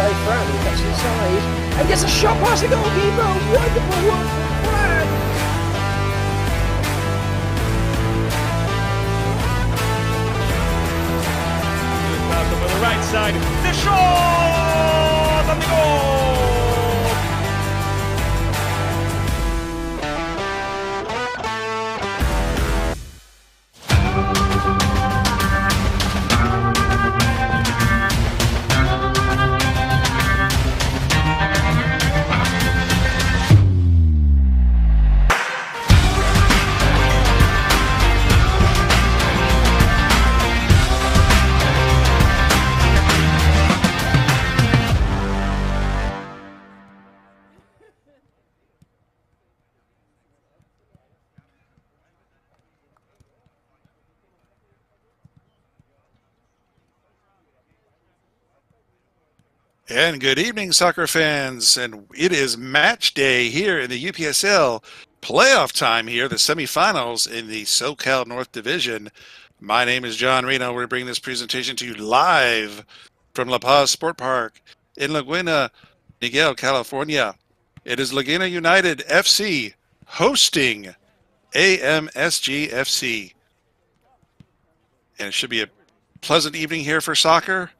by Fran, who cuts inside and gets a shot past the goalkeeper. Wonderful work from Fran. Malcolm on the right side. The shot and the goal. And good evening, soccer fans. And it is match day here in the UPSL. Playoff time here, the semifinals in the SoCal North Division. My name is John Reno. We're bringing this presentation to you live from La Paz Sport Park in Laguna, Miguel, California. It is Laguna United FC hosting Amsg FC. And it should be a pleasant evening here for soccer.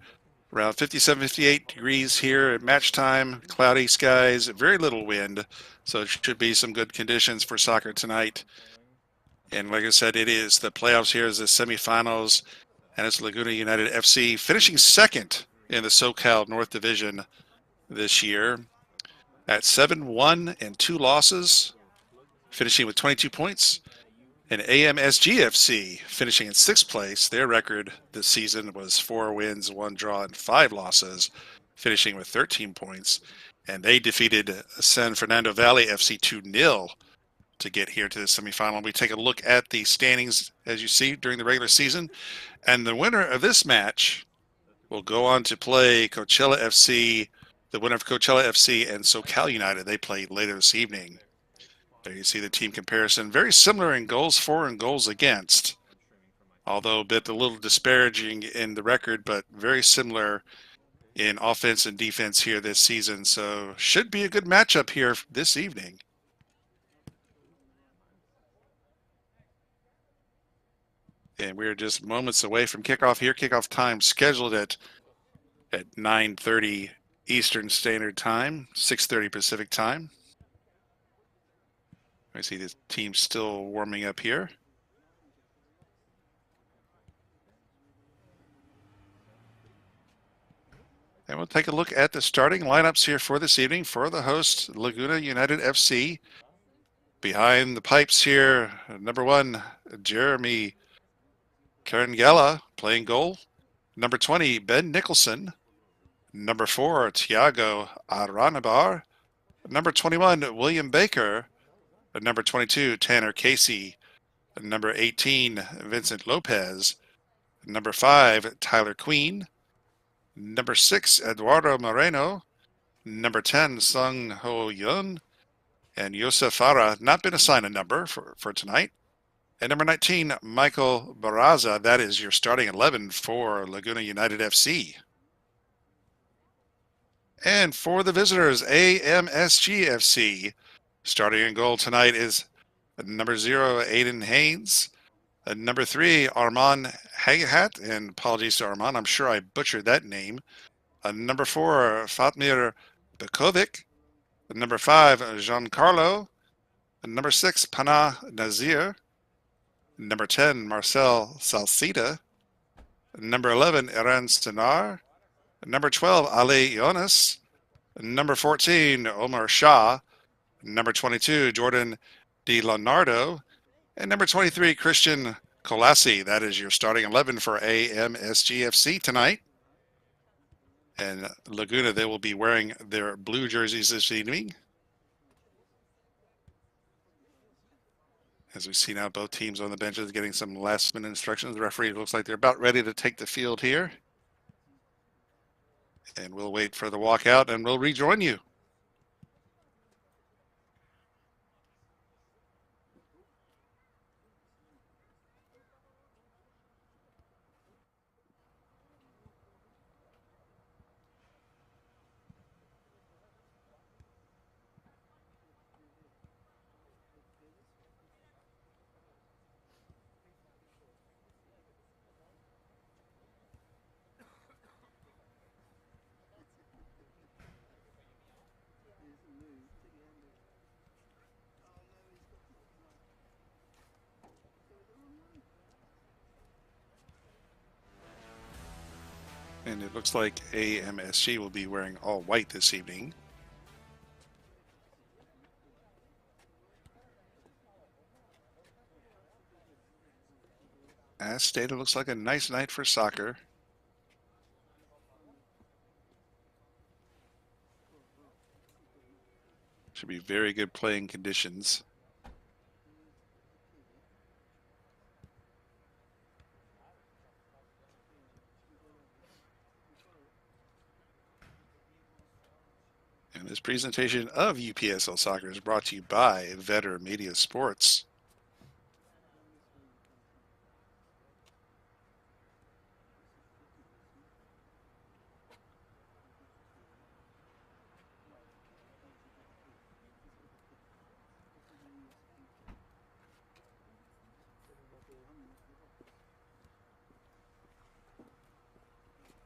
Around 57, 58 degrees here at match time, cloudy skies, very little wind, so it should be some good conditions for soccer tonight. And like I said, it is the playoffs here is the semifinals, and it's Laguna United FC finishing second in the SoCal North Division this year at 7-1 and 2 losses, finishing with 22 points. And Amsg FC finishing in 6th place. Their record this season was 4 wins, 1 draw, and 5 losses, finishing with 13 points. And they defeated San Fernando Valley FC 2-0 to get here to the semifinal. We take a look at the standings as you see during the regular season. And the winner of this match will go on to play Coachella FC. The winner of Coachella FC and SoCal United, they play later this evening. There you see the team comparison. Very similar in goals for and goals against, although a little disparaging in the record, but very similar in offense and defense here this season. So should be a good matchup here this evening. And we're just moments away from kickoff here. Kickoff time scheduled at 9:30 Eastern Standard Time, 6:30 Pacific Time. I see the team still warming up here. And we'll take a look at the starting lineups here for this evening for the host, Laguna United FC. Behind the pipes here, number 1, Jeremy Carangella playing goal. Number 20, Ben Nicholson. Number 4, Tiago Aranabar. Number 21, William Baker. Number 22, Tanner Casey. Number 18, Vincent Lopez. Number 5, Tyler Queen. Number 6, Eduardo Moreno. Number 10, Sung Ho Yun. And Yosef Farah, not been assigned a number for tonight. And number 19, Michael Barraza. That is your starting 11 for Laguna United FC. And for the visitors, Amsg FC. Starting in goal tonight is number 0, Aiden Haynes. Number 3, Armand Hagahat. And apologies to Armand, I'm sure I butchered that name. Number 4, Fatmir Bekovic. Number 5, Giancarlo. Number 6, Pana Nazir. Number 10, Marcel Salcida. Number 11, Eran Stenar. Number 12, Ali Yonas. Number 14, Omar Shah. Number 22, Jordan DiLeonardo. And number 23, Christian Colassi. That is your starting 11 for AMSGFC tonight. And Laguna, they will be wearing their blue jerseys this evening. As we see now, both teams on the benches getting some last-minute instructions. The referee looks like they're about ready to take the field here. And we'll wait for the walkout, and we'll rejoin you. And it looks like Amsg will be wearing all white this evening. As stated, looks like a nice night for soccer. Should be very good playing conditions. And this presentation of UPSL Soccer is brought to you by Vetter Media Sports.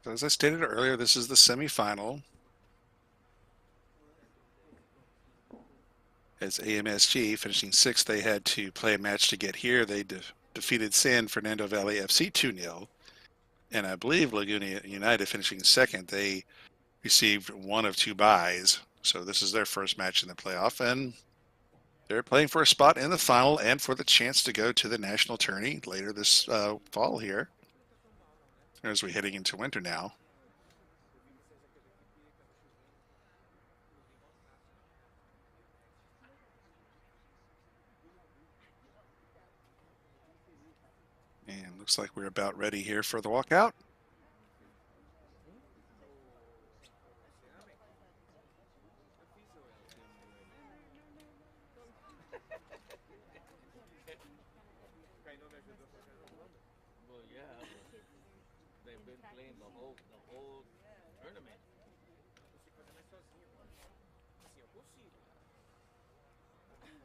So as I stated earlier, this is the semifinal. As AMSG finishing sixth, they had to play a match to get here. They defeated San Fernando Valley FC 2-0. And I believe Laguna United finishing second, they received one of two byes. So this is their first match in the playoff, and they're playing for a spot in the final and for the chance to go to the national tourney later this fall here, as we're heading into winter now. And looks like we're about ready here for the walkout. Well, yeah, they've been playing the whole tournament.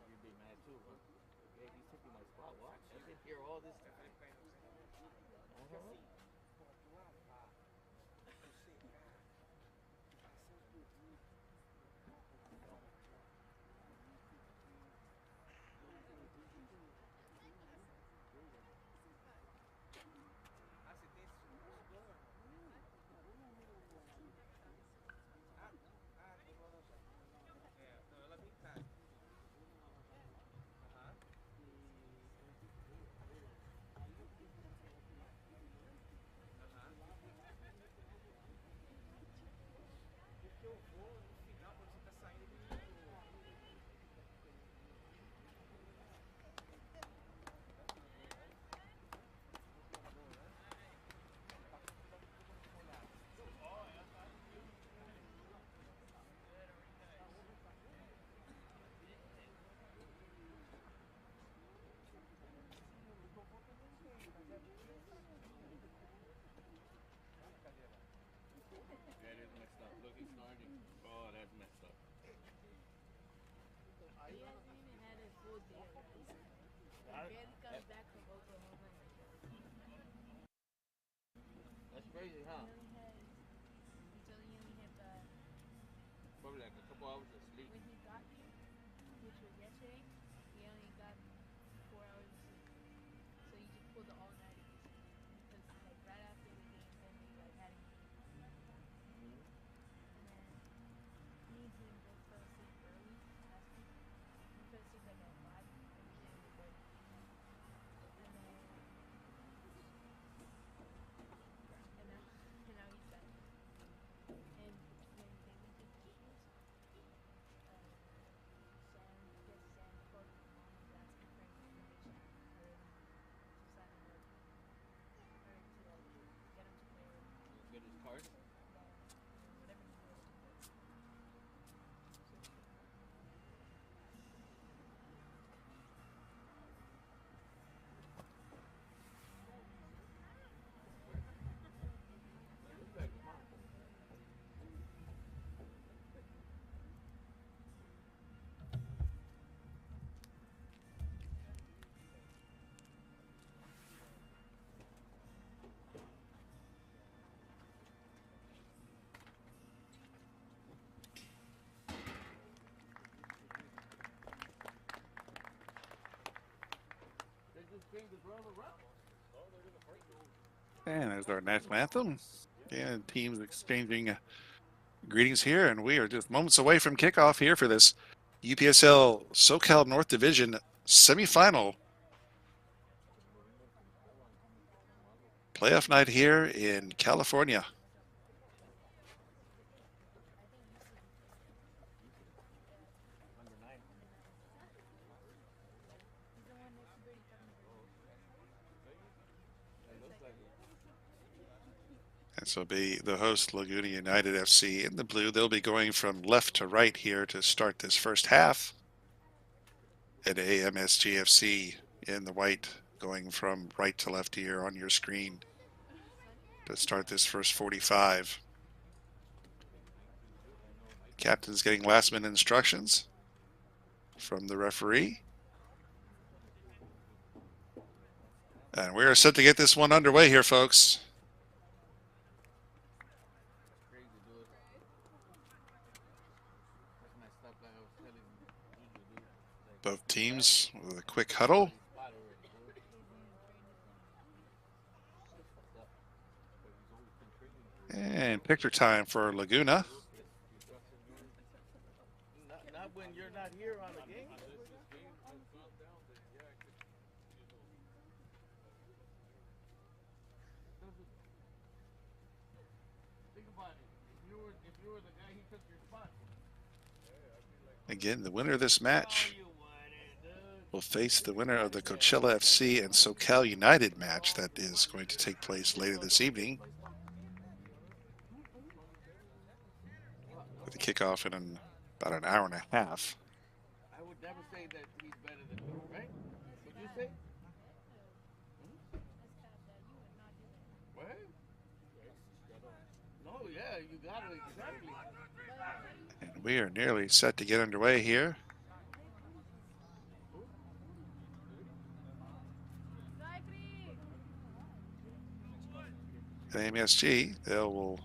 You'd be mad too, huh? Yeah, he's taking my spot. What? I've been here all this time. That is messed up. Look, it's starting. Oh, that's messed up. He hasn't even had a full day of rest. He barely comes back from Oklahoma. That's crazy, huh? He only had Probably like a couple hours of sleep. when he got here, which was yesterday, he only got 4 hours of sleep. So he just pulled the all-nighter because like right after the game, then we like had a game, and then me and him both fell asleep early last week. We fell asleep like at 5, and we didn't wake up. And then and now he's back. And when they went to Christmas, Sam called my mom and was asking for any information already to sign him up or to get him to play early. Get his card. Whatever he was. They just came to drive around. And there's our national anthem. And teams exchanging greetings here, and we are just moments away from kickoff here for this UPSL SoCal North Division semifinal playoff night here in California. And so be the host, Laguna United FC in the blue. They'll be going from left to right here to start this first half. And Amsg FC in the white, going from right to left here on your screen to start this first 45. Captain's getting last minute instructions from the referee. And we are set to get this one underway here, folks. Both teams with a quick huddle. And picture time for Laguna. Not when you're not here on the game. Think about it. If you were the guy, he took your spot. Again, the winner of this match will face the winner of the Coachella FC and SoCal United match that is going to take place later this evening. With the kickoff in about an hour and a half. I would never say that he's better than me, right? Would you say? What? No, yeah, you got it, exactly. And we are nearly set to get underway here. At Amsg, they will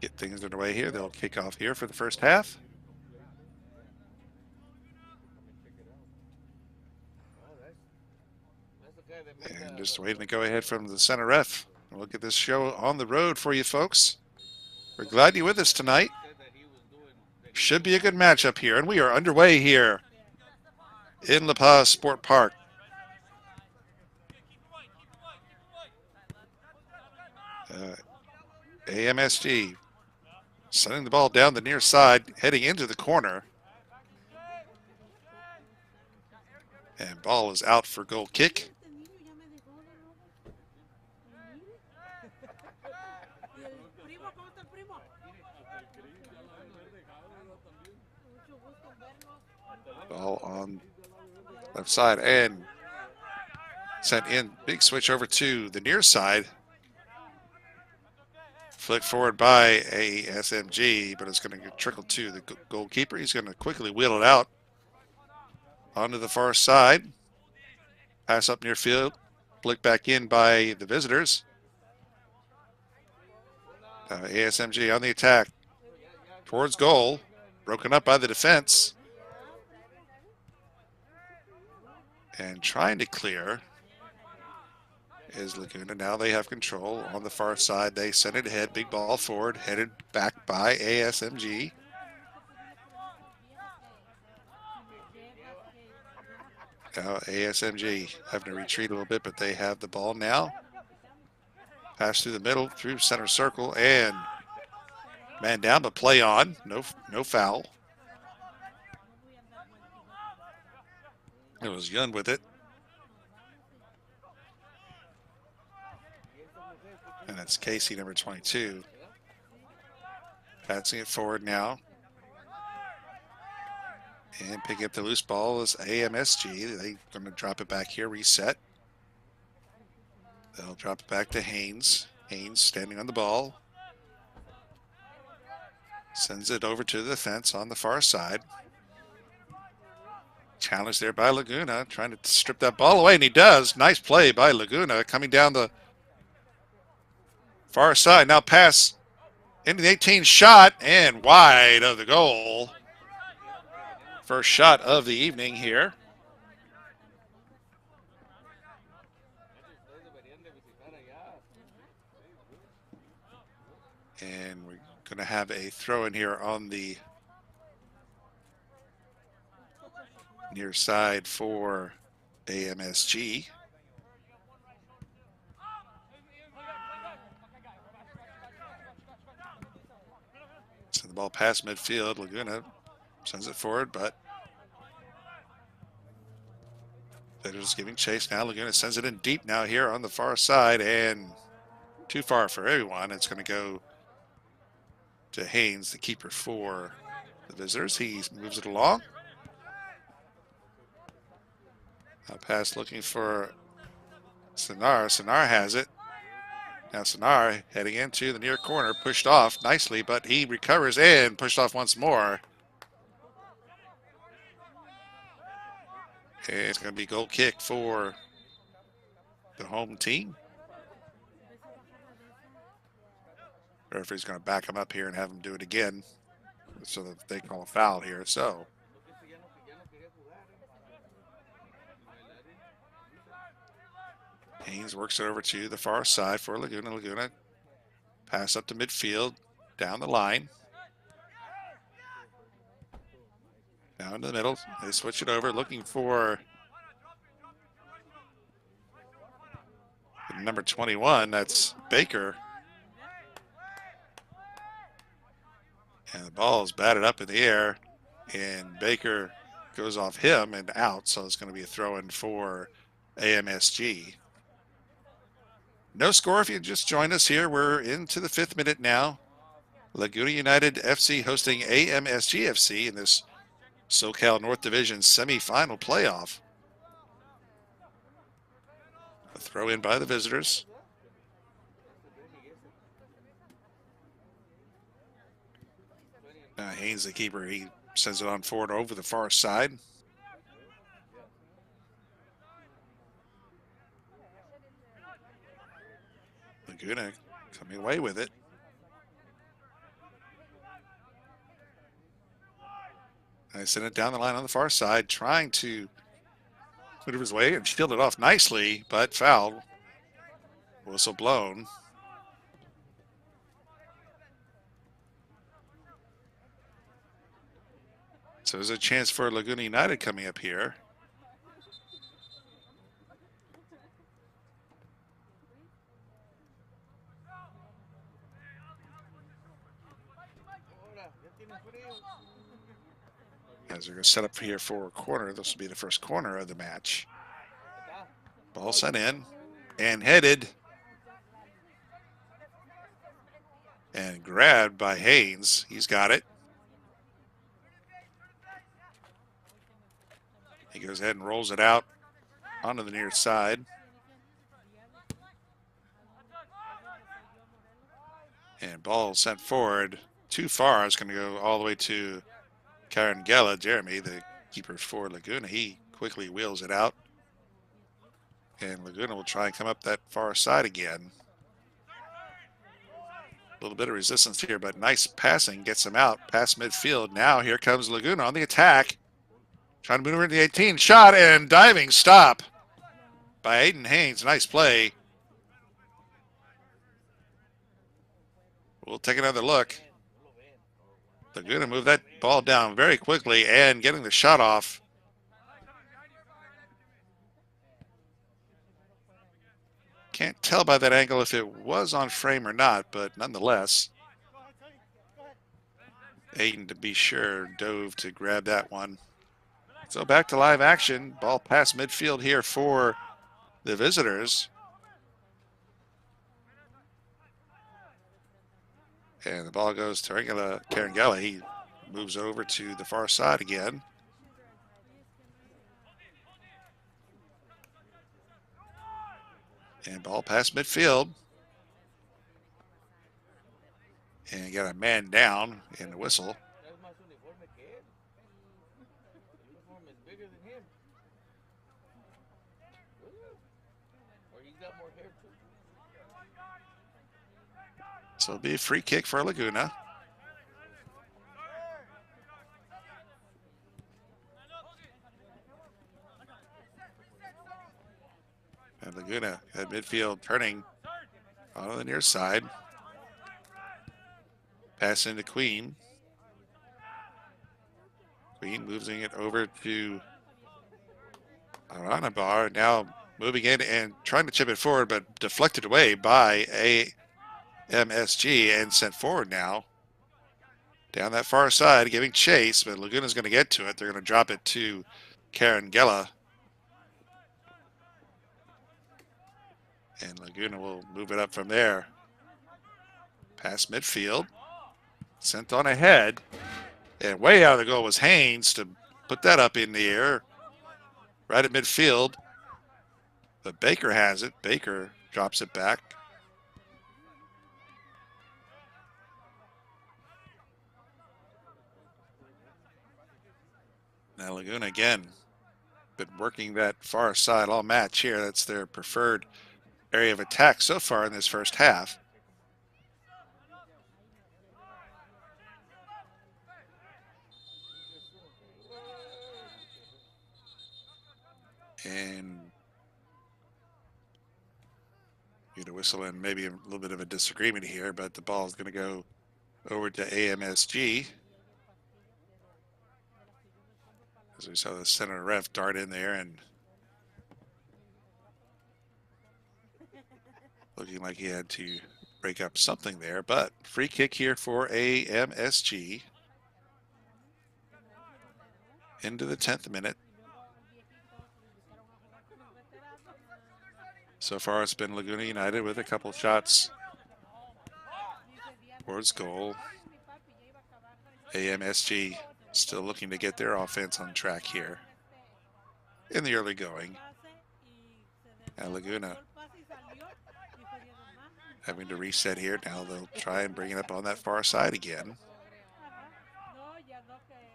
get things underway here. They'll kick off here for the first half. And just waiting to go ahead from the center ref. We'll get this show on the road for you folks. We're glad you're with us tonight. Should be a good matchup here. And we are underway here in La Paz Sport Park. Amsg sending the ball down the near side, heading into the corner. And ball is out for goal kick. Ball on left side and sent in. Big switch over to the near side. Flick forward by ASMG, but it's going to trickle to the goalkeeper. He's going to quickly wheel it out onto the far side. Pass up near field. Flick back in by the visitors. ASMG on the attack. Towards goal. Broken up by the defense. And trying to clear is Laguna. Now they have control on the far side. They send it ahead. Big ball forward. Headed back by ASMG. Now ASMG having to retreat a little bit, but they have the ball now. Pass through the middle, through center circle, and man down, but play on. No foul. It was Yun with it. And that's Casey, number 22. Passing it forward now. And picking up the loose ball is AMSG. They're going to drop it back here, reset. They'll drop it back to Haynes. Haynes standing on the ball. Sends it over to the fence on the far side. Challenged there by Laguna, trying to strip that ball away, and he does. Nice play by Laguna, coming down the far side. Now pass into the 18 shot, and wide of the goal. First shot of the evening here. Going to have a throw in here on the near side for AMSG. So the ball past midfield. Laguna sends it forward, but they're just giving chase now. Laguna sends it in deep now here on the far side, and too far for everyone. It's going to go to Haynes, the keeper for the visitors. He moves it along. A pass looking for Sonar. Sonar has it. Now Sonar heading into the near corner, pushed off nicely, but he recovers and pushed off once more. And it's going to be goal kick for the home team. Referee's going to back him up here and have him do it again so that they call a foul here. So Haynes works it over to the far side for Laguna. Laguna pass up to midfield, down the line. Down to the middle. They switch it over, looking for number 21. That's Baker. And the ball is batted up in the air, and Baker goes off him and out. So it's going to be a throw in for AMSG. No score if you just joined us here. We're into the 5th minute now. Laguna United FC hosting AMSG FC in this SoCal North Division semifinal playoff. A throw in by the visitors. Haynes, the keeper, he sends it on forward over the far side. Laguna coming away with it. I send it down the line on the far side, trying to put it his way and shield it off nicely, but fouled. Whistle blown. So there's a chance for Laguna United coming up here. As they're going to set up here for a corner. This will be the first corner of the match. Ball sent in and headed and grabbed by Haynes. He's got it. He goes ahead and rolls it out onto the near side. And ball sent forward too far. It's going to go all the way to Karen Gella. Jeremy, the keeper for Laguna, he quickly wheels it out. And Laguna will try and come up that far side again. A little bit of resistance here, but nice passing gets him out past midfield. Now here comes Laguna on the attack. Trying to move over to the 18. Shot and diving stop by Aiden Haynes. Nice play. We'll take another look. Laguna move that ball down very quickly and getting the shot off. Can't tell by that angle if it was on frame or not, but nonetheless, Aiden, to be sure, dove to grab that one. So back to live action. Ball past midfield here for the visitors. And the ball goes to Carangella. He moves over to the far side again. And ball past midfield. And you got a man down in the whistle. So it'll be a free kick for Laguna. And Laguna at midfield turning on the near side. Pass into Queen. Queen moving it over to Aranabar. Now moving in and trying to chip it forward, but deflected away by Amsg and sent forward now. Down that far side, giving chase, but Laguna's going to get to it. They're going to drop it to Carangella. And Laguna will move it up from there. Past midfield. Sent on ahead. And way out of the goal was Haynes to put that up in the air. Right at midfield. But Baker has it. Baker drops it back. Now Laguna again. Been working that far side all match here. That's their preferred area of attack so far in this first half. And get a whistle and maybe a little bit of a disagreement here, but the ball is going to go over to Amsg. As we saw the center ref dart in there and looking like he had to break up something there, but free kick here for Amsg. Into the 10th minute. So far it's been Laguna United with a couple shots towards goal. Amsg still looking to get their offense on track here in the early going. And Laguna having to reset here. Now they'll try and bring it up on that far side again.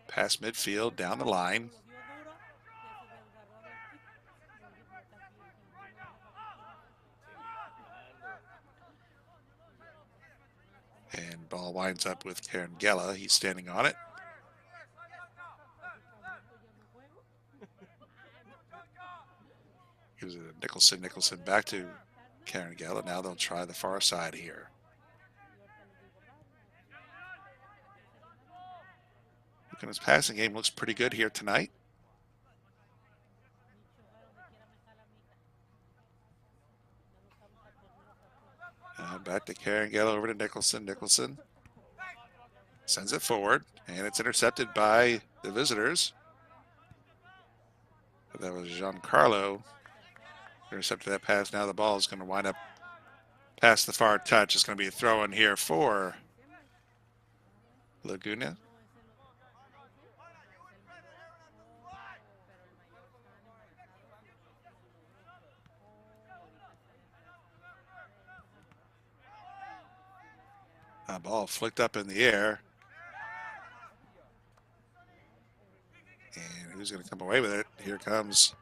Past midfield, down the line. And ball winds up with Carangella. He's standing on it. Gives it to Nicholson. Nicholson back to Carangella. Now they'll try the far side here. Luguna's passing game looks pretty good here tonight. Back to Carangella, over to Nicholson. Nicholson sends it forward, and it's intercepted by the visitors. That was Giancarlo. Intercepted that pass. Now the ball is going to wind up past the far touch. It's going to be a throw in here for Laguna. A ball flicked up in the air. And who's going to come away with it? Here comes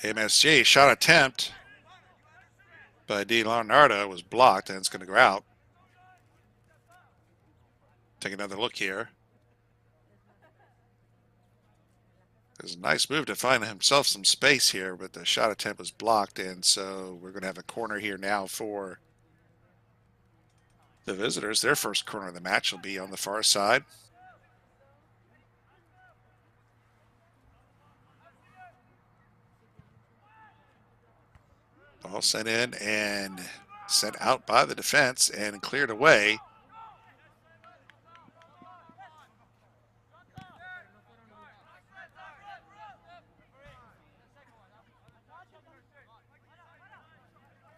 Amsg. Shot attempt by Di Leonardo was blocked, and it's going to go out. Take another look here. There's a nice move to find himself some space here, but the shot attempt was blocked, and so we're going to have a corner here now for the visitors. Their first corner of the match will be on the far side. Ball sent in and sent out by the defense and cleared away.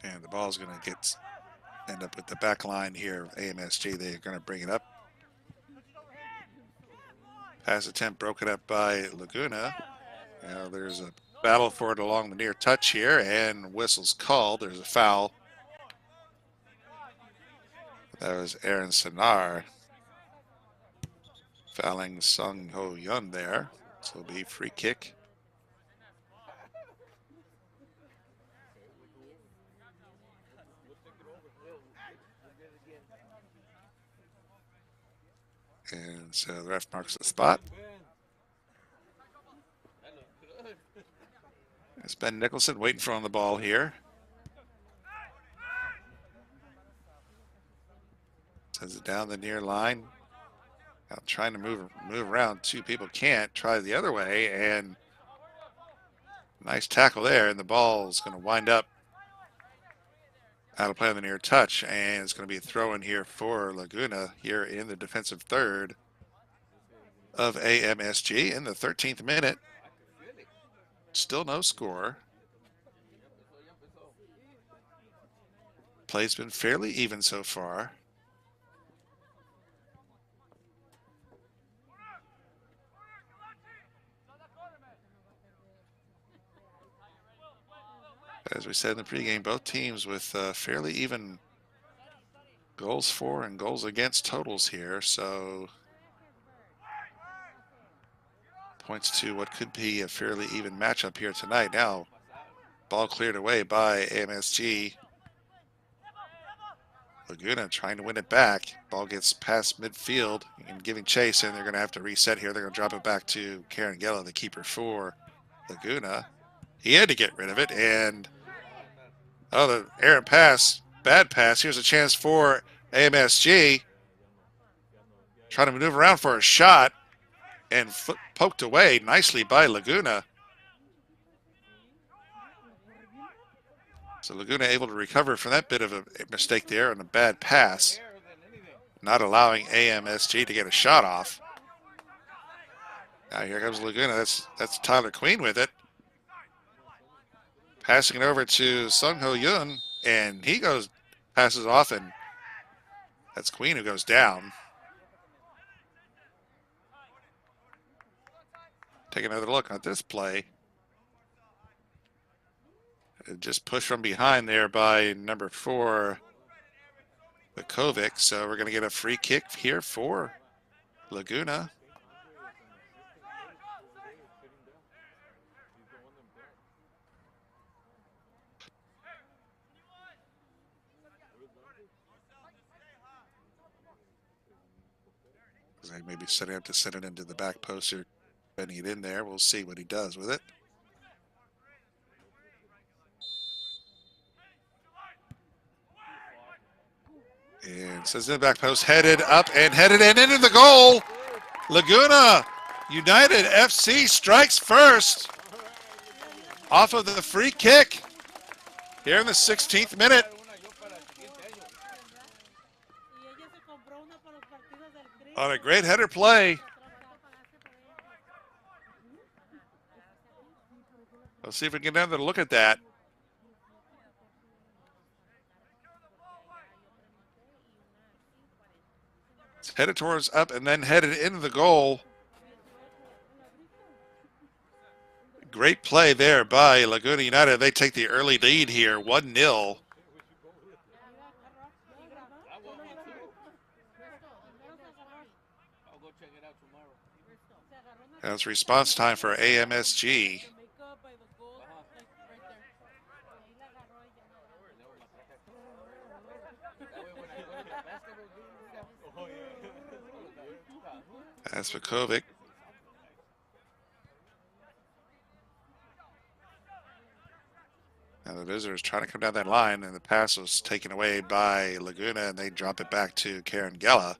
And the ball is going to end up with the back line here of Amsg. They're going to bring it up. Pass attempt broken up by Laguna. Now there's a battle for it along the near touch here, and whistle's called. There's a foul. That was Aaron Sinar fouling Sung Ho Yun there. So it'll be free kick. And so the ref marks the spot. It's Ben Nicholson waiting for on the ball here. Sends it down the near line. Now trying to move around. Two people can't. Try the other way, and nice tackle there. And the ball is going to wind up out of play on the near touch, and it's going to be a throw in here for Laguna here in the defensive third of AMSG in the 13th minute. Still no score. Play's been fairly even so far. As we said in the pregame, both teams with fairly even goals for and goals against totals here. So points to what could be a fairly even matchup here tonight. Now, ball cleared away by AMSG. Laguna trying to win it back. Ball gets past midfield and giving chase, and they're going to have to reset here. They're going to drop it back to Carangella, the keeper for Laguna. He had to get rid of it, and oh, the errant pass, bad pass. Here's a chance for AMSG. Trying to maneuver around for a shot, and poked away nicely by Laguna. So Laguna able to recover from that bit of a mistake there and a bad pass, not allowing AMSG to get a shot off. Now here comes Laguna. That's Tyler Queen with it. Passing it over to Sung Ho Yun, and he passes off, and that's Queen who goes down. Take another look at this play. Just pushed from behind there by number 4, Vikovic. So we're going to get a free kick here for Laguna. They may be setting up to send it into the back post here. Bending it in there. We'll see what he does with it. And says in the back post, headed up and headed and into the goal. Laguna United FC strikes first off of the free kick here in the 16th minute. On a great header play. Let's see if we can get another look at that. It's headed towards up and then headed into the goal. Great play there by Laguna United. They take the early lead here, 1-0. And it's response time for AMSG. That's Vikovic. Now the visitors trying to come down that line, and the pass was taken away by Laguna, and they drop it back to Carangella.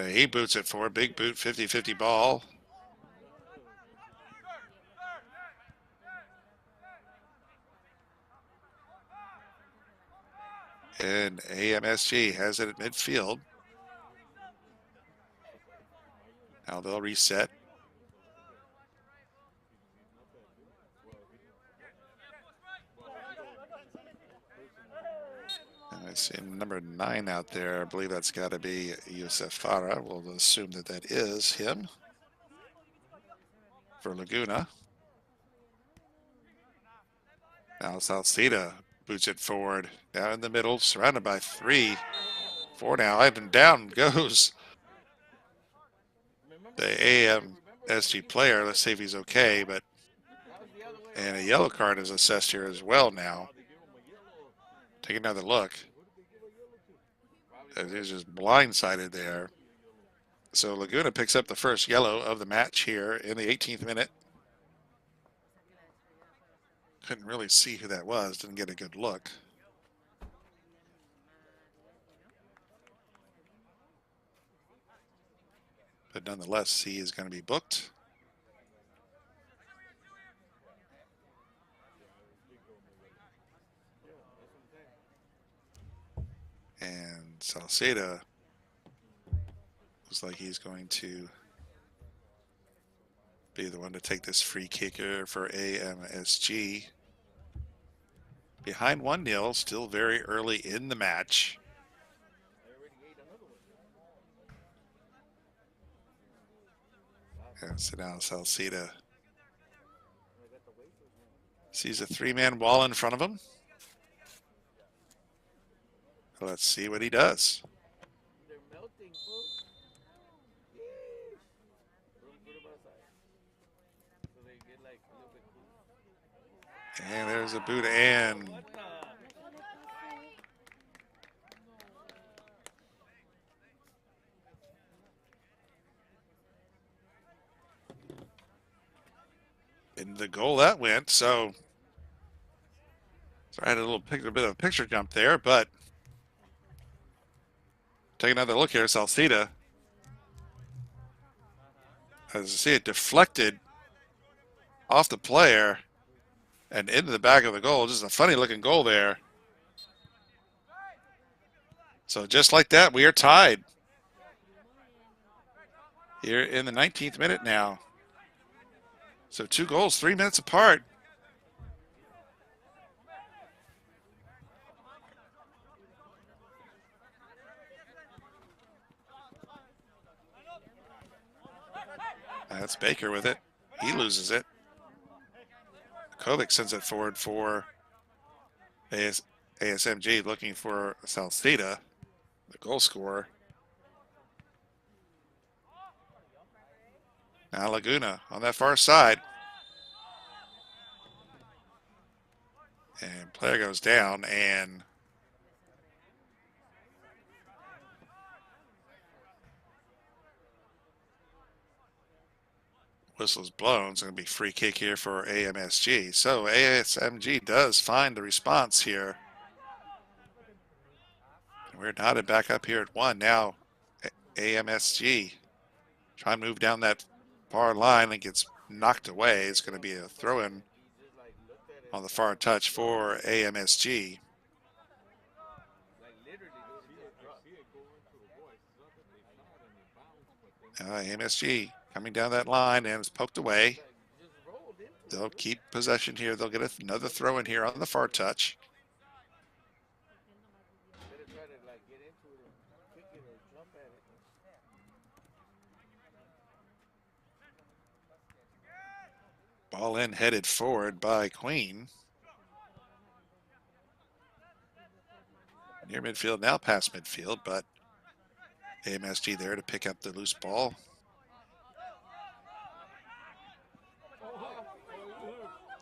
He boots it forward. Big boot, 50-50 ball. And AMSG has it at midfield. Now they'll reset. And I see number 9 out there. I believe that's got to be Yusuf Farah. We'll assume that that is him for Laguna. Now Salcida boots it forward. Down in the middle, surrounded by 3. 4 now, and down goes the AMSG player. Let's see if he's okay, and a yellow card is assessed here as well now. Take another look. He's just blindsided there. So Laguna picks up the first yellow of the match here in the 18th minute. Couldn't really see who that was. Didn't get a good look. But nonetheless, he is going to be booked. And Salceda looks like he's going to be the one to take this free kicker for AMSG. Behind 1-0, still very early in the match. And so now Salceda sees a 3-man wall in front of him. Let's see what he does. They're melting, folks. Yeesh. Put 'em outside. So they get like a little bit cool. And there's a boot and What the? in the goal that went. So I had a bit of a picture jump there, but take another look here. Salceda, as you see it deflected off the player and into the back of the goal. Just a funny looking goal there. So just like that, we are tied here in the 19th minute now. So 2 goals, 3 minutes apart. That's Baker with it. He loses it. Kovic sends it forward for ASMG, looking for Salceda, the goal scorer. Now Laguna on that far side. And player goes down, and whistle's blown. It's going to be free kick here for AMSG. So ASMG does find the response here. We're knotted back up here at 1. Now AMSG trying to move down that far line and gets knocked away. It's going to be a throw-in on the far touch for AMSG. AMSG coming down that line and is poked away. They'll keep possession here. They'll get another throw in here on the far touch. Ball in, headed forward by Queen. Near midfield, now past midfield, but AMSG there to pick up the loose ball.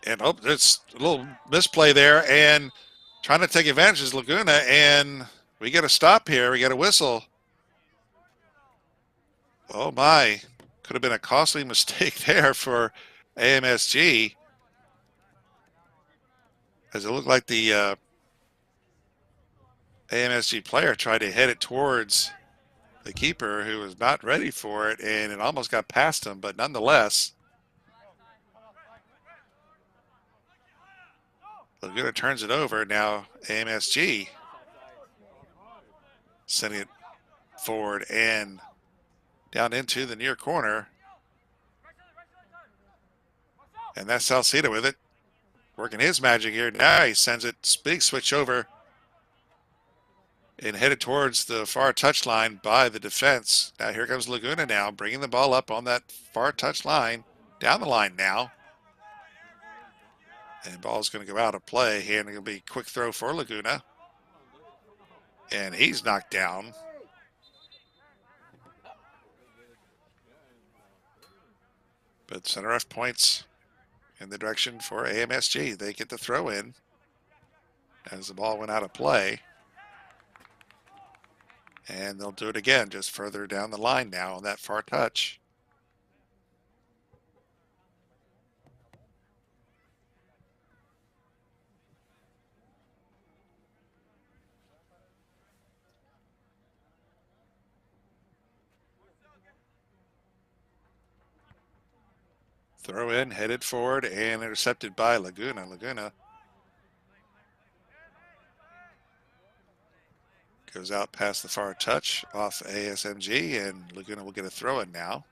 And there's a little misplay there, and trying to take advantage is Laguna, and we get a stop here. We get a whistle. Oh my, could have been a costly mistake there for AMSG, as it looked like the AMSG player tried to head it towards the keeper, who was not ready for it, and it almost got past him, but nonetheless, Laguna turns it over. Now AMSG sending it forward and down into the near corner. And that's Salceda with it, working his magic here. Now he sends it, big switch over, and headed towards the far touchline by the defense. Now here comes Laguna now, bringing the ball up on that far touch line, down the line now. And ball's going to go out of play here, and it'll be a quick throw for Laguna. And he's knocked down. But center F points in the direction for AMSG. They get the throw in as the ball went out of play. And they'll do it again, just further down the line now on that far touch. Throw in, headed forward, and intercepted by Laguna. Laguna goes out past the far touch off ASMG, and Laguna will get a throw in now.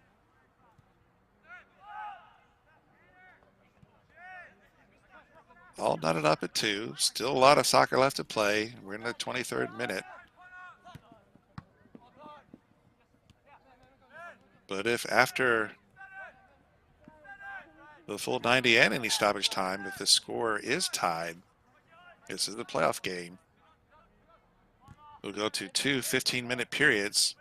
All knotted up at 2. Still a lot of soccer left to play. We're in the 23rd minute. But if after the full 90 and any stoppage time, if the score is tied, this is the playoff game. We'll go to 2 15-minute periods.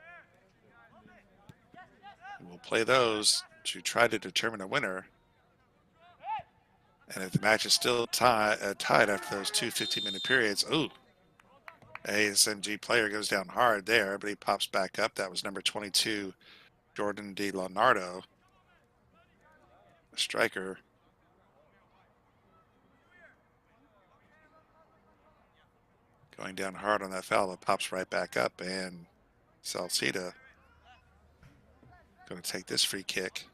We'll play those to try to determine a winner. And if the match is still tied after those 2 15-minute periods, ooh, ASMG player goes down hard there, but he pops back up. That was number 22, Jordan Di Leonardo, a striker. Going down hard on that foul, but pops right back up, and Salcida going to take this free kick.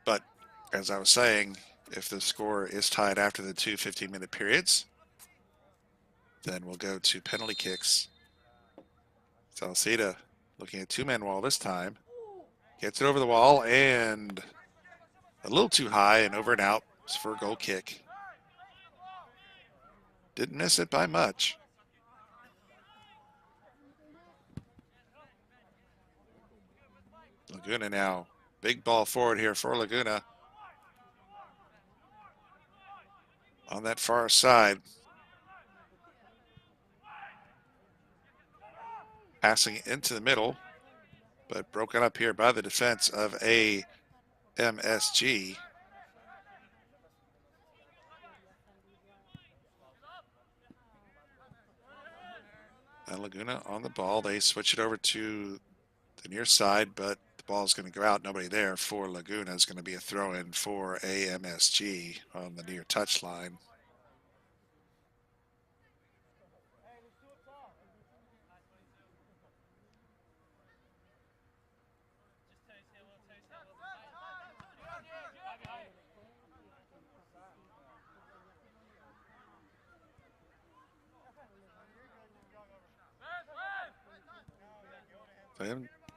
But as I was saying, if the score is tied after the 2 15-minute periods, then we'll go to penalty kicks. Salcida looking at two-man wall this time. Gets it over the wall and a little too high and over and out for a goal kick. Didn't miss it by much. Laguna now. Big ball forward here for Laguna. On that far side. Passing into the middle, but broken up here by the defense of AMSG. And Laguna on the ball. They switch it over to the near side, but the ball is going to go out. Nobody there for Laguna. Is going to be a throw in for AMSG on the near touch line.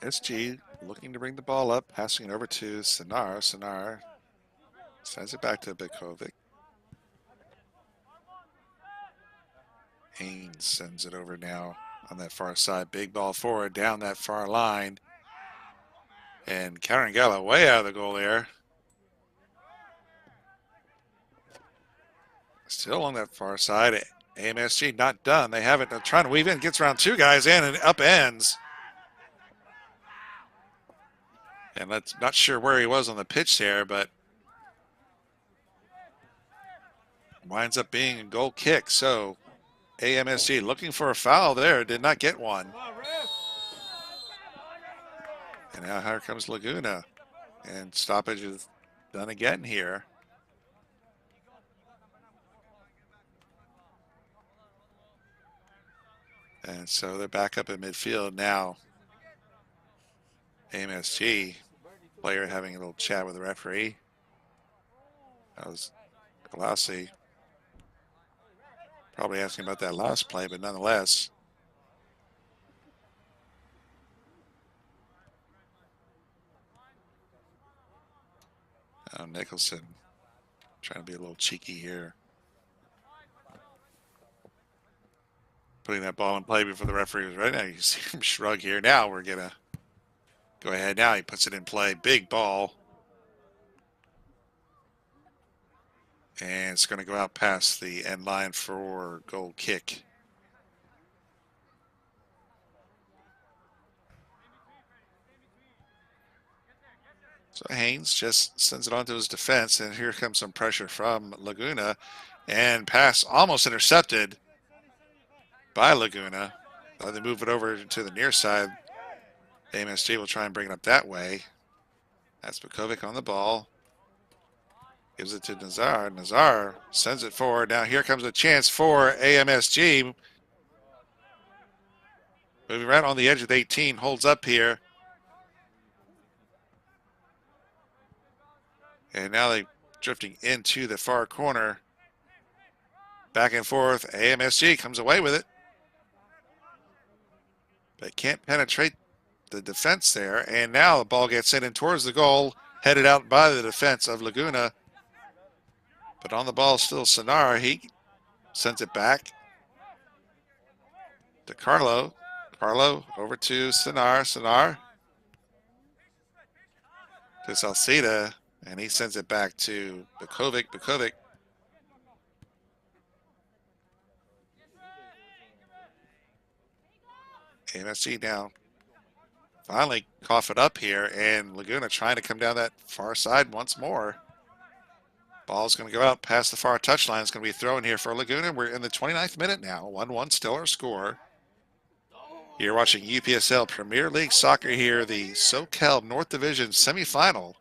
SG looking to bring the ball up, passing it over to Sinar. Sinar sends it back to Bikovic. Haynes sends it over now on that far side. Big ball forward down that far line. And Carangella way out of the goal there. Still on that far side. AMSG not done. They have it. They're trying to weave in. Gets around two guys in and upends. And that's not sure where he was on the pitch there, but winds up being a goal kick. So AMSG looking for a foul there, did not get one. And now here comes Laguna. And stoppage is done again here. And so they're back up in midfield now. AMSG player having a little chat with the referee. That was Galassi. Probably asking about that last play, but nonetheless. Nicholson trying to be a little cheeky here. Putting that ball in play before the referee was ready. Now you see him shrug here. Now we're going to go ahead. Now he puts it in play. Big ball. And it's going to go out past the end line for goal kick. So Haynes just sends it on to his defense, and here comes some pressure from Laguna. And pass almost intercepted by Laguna. They move it over to the near side. AMSG will try and bring it up that way. That's Bikovic on the ball. Gives it to Nazar. Nazar sends it forward. Now here comes a chance for AMSG. Moving right on the edge of the 18. Holds up here. And now they drifting into the far corner. Back and forth. AMSG comes away with it. They can't penetrate the defense there. And now the ball gets in and towards the goal, headed out by the defense of Laguna. But on the ball still Sonar. He sends it back to Carlo. Carlo over to Sonar. Sonar to Salcida. And he sends it back to Bukovic. Bukovic. AMSG now finally cough it up here, and Laguna trying to come down that far side once more. Ball's going to go out past the far touchline. It's going to be thrown here for Laguna. We're in the 29th minute now. 1-1 still our score. You're watching UPSL Premier League Soccer here, the SoCal North Division semifinal.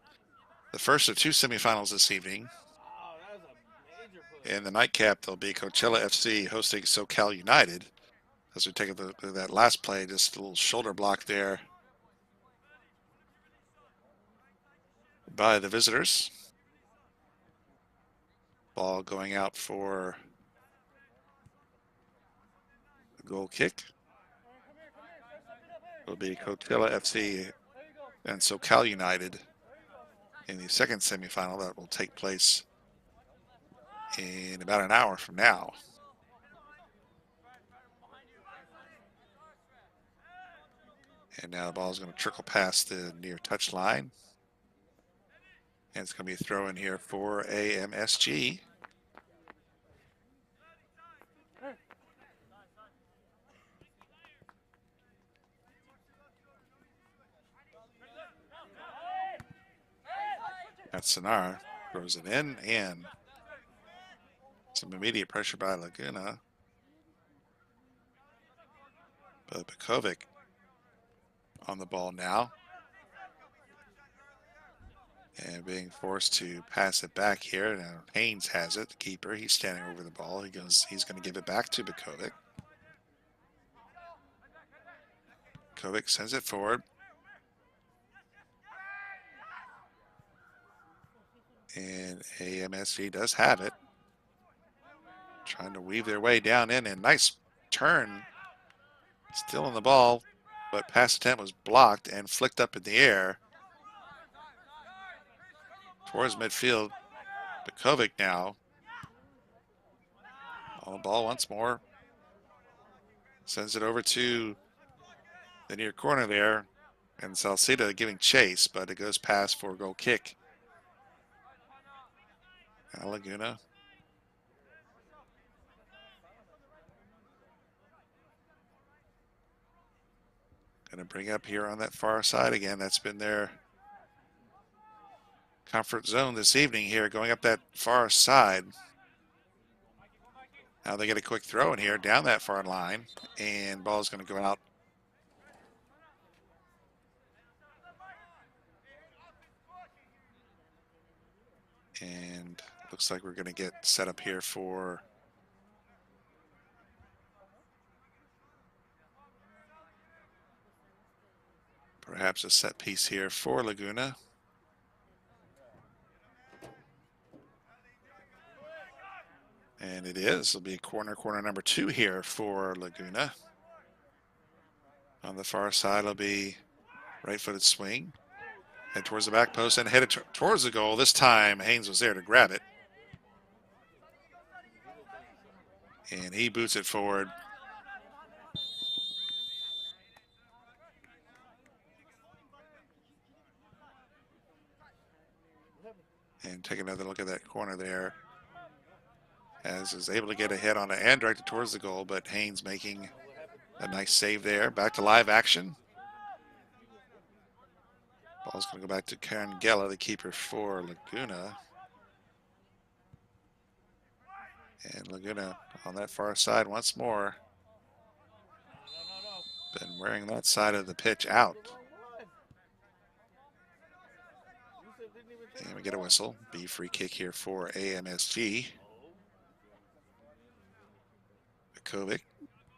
The first of two semifinals this evening. Wow, that was a major push. In the nightcap, there'll be Coachella FC hosting SoCal United. As we take a look at that last play, just a little shoulder block there by the visitors. Ball going out for a goal kick. It'll be Coachella FC and SoCal United in the second semifinal that will take place in about an hour from now. And now the ball is going to trickle past the near touch line. And it's going to be a throw in here for AMSG. That's Sonar. Throws it in, and some immediate pressure by Laguna. But Bukovic on the ball now. And being forced to pass it back here. Now Haynes has it, the keeper. He's standing over the ball. He's going to give it back to Bukovic. Bukovic sends it forward. And AMSG does have it. Trying to weave their way down in, and nice turn. Still on the ball, but pass attempt was blocked and flicked up in the air. Towards midfield, Bukovic now. On the ball once more. Sends it over to the near corner there. And Salcida giving chase, but it goes past for a goal kick. Now Laguna. Going to bring up here on that far side again. That's been their comfort zone this evening here, going up that far side. Now they get a quick throw in here down that far line, and ball's going to go out. And looks like we're going to get set up here for perhaps a set piece here for Laguna. And it is. It'll be corner number 2 here for Laguna. On the far side, it'll be right-footed swing. Head towards the back post and headed towards the goal. This time, Haynes was there to grab it. And he boots it forward. And take another look at that corner there. As is able to get a hit on it and directed towards the goal, but Haynes making a nice save there. Back to live action. Ball's going to go back to Karen Gela, the keeper for Laguna. And Laguna on that far side once more. Been wearing that side of the pitch out. And we get a whistle. Be free kick here for AMSG. Bukovic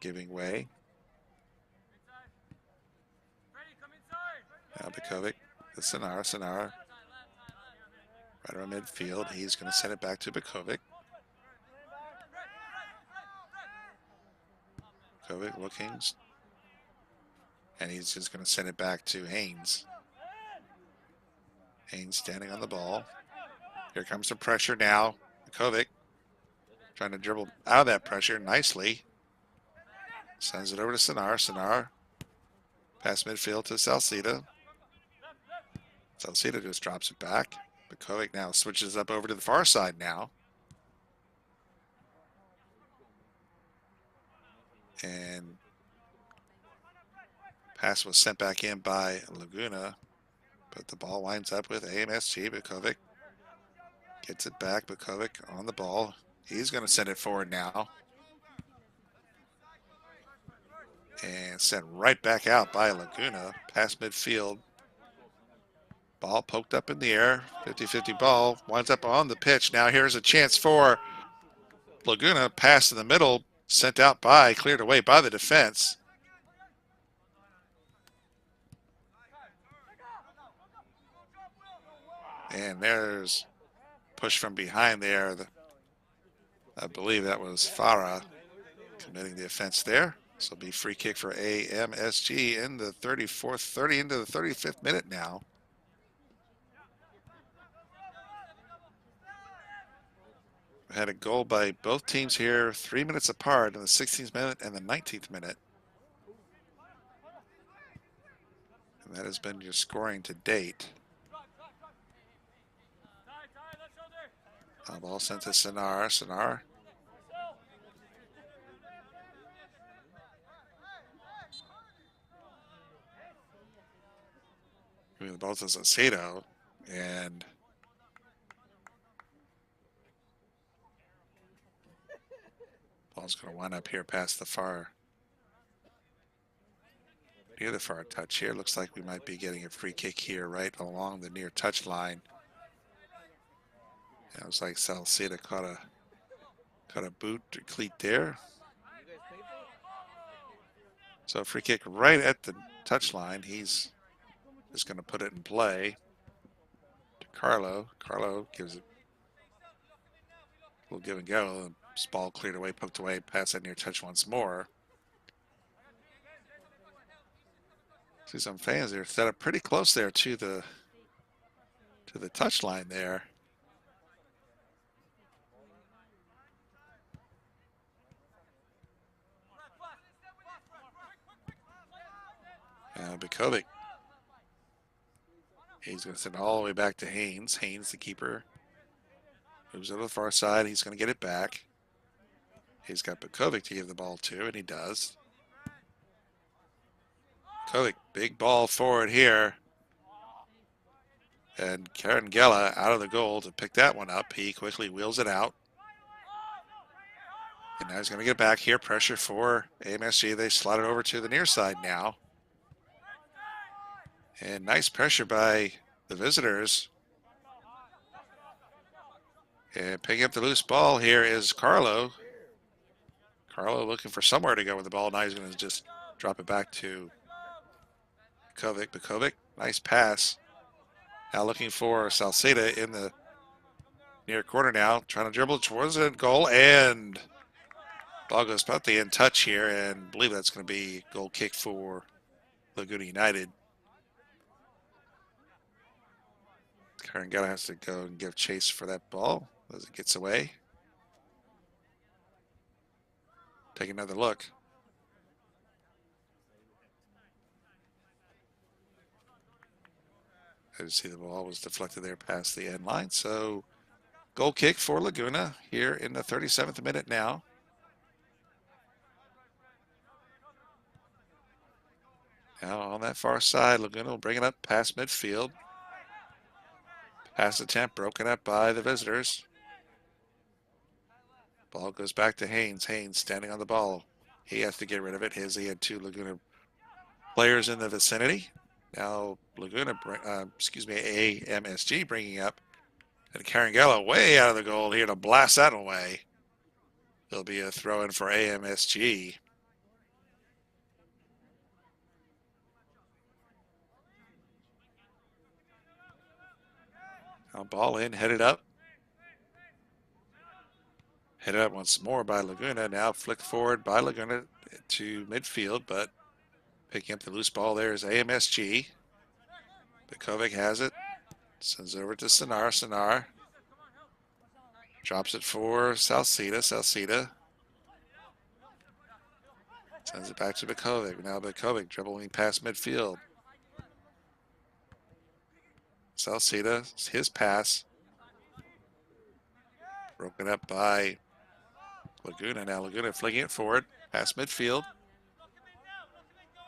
giving way. Now Bukovic, the Sonar. Right around midfield. He's going to send it back to Bukovic. Bukovic looking. And he's just going to send it back to Haynes. Haynes standing on the ball. Here comes the pressure now. Bukovic trying to dribble out of that pressure nicely. Sends it over to Sinar. Sinar past midfield to Salcida. Salcida just drops it back. Bukovic now switches up over to the far side now. And pass was sent back in by Laguna. But the ball winds up with AMSG. Bukovic gets it back. Bukovic on the ball. He's going to send it forward now. And sent right back out by Laguna. Past midfield. Ball poked up in the air. 50-50 ball. Winds up on the pitch. Now here's a chance for Laguna. Pass in the middle. Sent out by, cleared away by the defense. And there's push from behind there. I believe that was Farah committing the offense there. This will be free kick for AMSG in the 34th, 30 into the 35th minute now. We had a goal by both teams here 3 minutes apart in the 16th minute and the 19th minute. And that has been your scoring to date. Ball sent to Sinar. Sinar. Giving the ball to Salcedo. And ball's going to wind up here past the far. Near the far touch here. Looks like we might be getting a free kick here right along the near touch line. It was like Salcida caught a boot or cleat there. So free kick right at the touch line. He's just going to put it in play to Carlo. Carlo gives it a little give and go. This ball cleared away, poked away, pass that near touch once more. See some fans there set up pretty close there to the touch line there. Now Bukovic. He's going to send it all the way back to Haynes. Haynes, the keeper, moves over to the far side. He's going to get it back. He's got Bukovic to give the ball to, and he does. Bukovic, big ball forward here. And Karen Gela out of the goal to pick that one up. He quickly wheels it out. And now he's going to get back here. Pressure for AMSG. They slide it over to the near side now. And nice pressure by the visitors. And picking up the loose ball here is Carlo. Carlo looking for somewhere to go with the ball. Now he's going to just drop it back to Bukovic. Bukovic, nice pass. Now looking for Salcida in the near corner now. Trying to dribble towards the goal. And ball goes about the end touch here. And I believe that's going to be goal kick for Laguna United. Karangana has to go and give chase for that ball as it gets away. Take another look. As you see, the ball was deflected there past the end line. So goal kick for Laguna here in the 37th minute now. Now on that far side, Laguna will bring it up past midfield. Pass attempt broken up by the visitors. Ball goes back to Haynes. Haynes standing on the ball. He has to get rid of it. He had two Laguna players in the vicinity. Now Laguna, AMSG bringing up. And Carangella way out of the goal here to blast that away. There'll be a throw in for AMSG. Now ball in, headed up. Headed up once more by Laguna. Now flicked forward by Laguna to midfield, but picking up the loose ball there is AMSG. Bekovic has it. Sends it over to Sinar. Sinar drops it for Salcida. Salcida sends it back to Bekovic. Now Bekovic dribbling past midfield. Salcida, his pass. Broken up by Laguna. Now Laguna flinging it forward past midfield.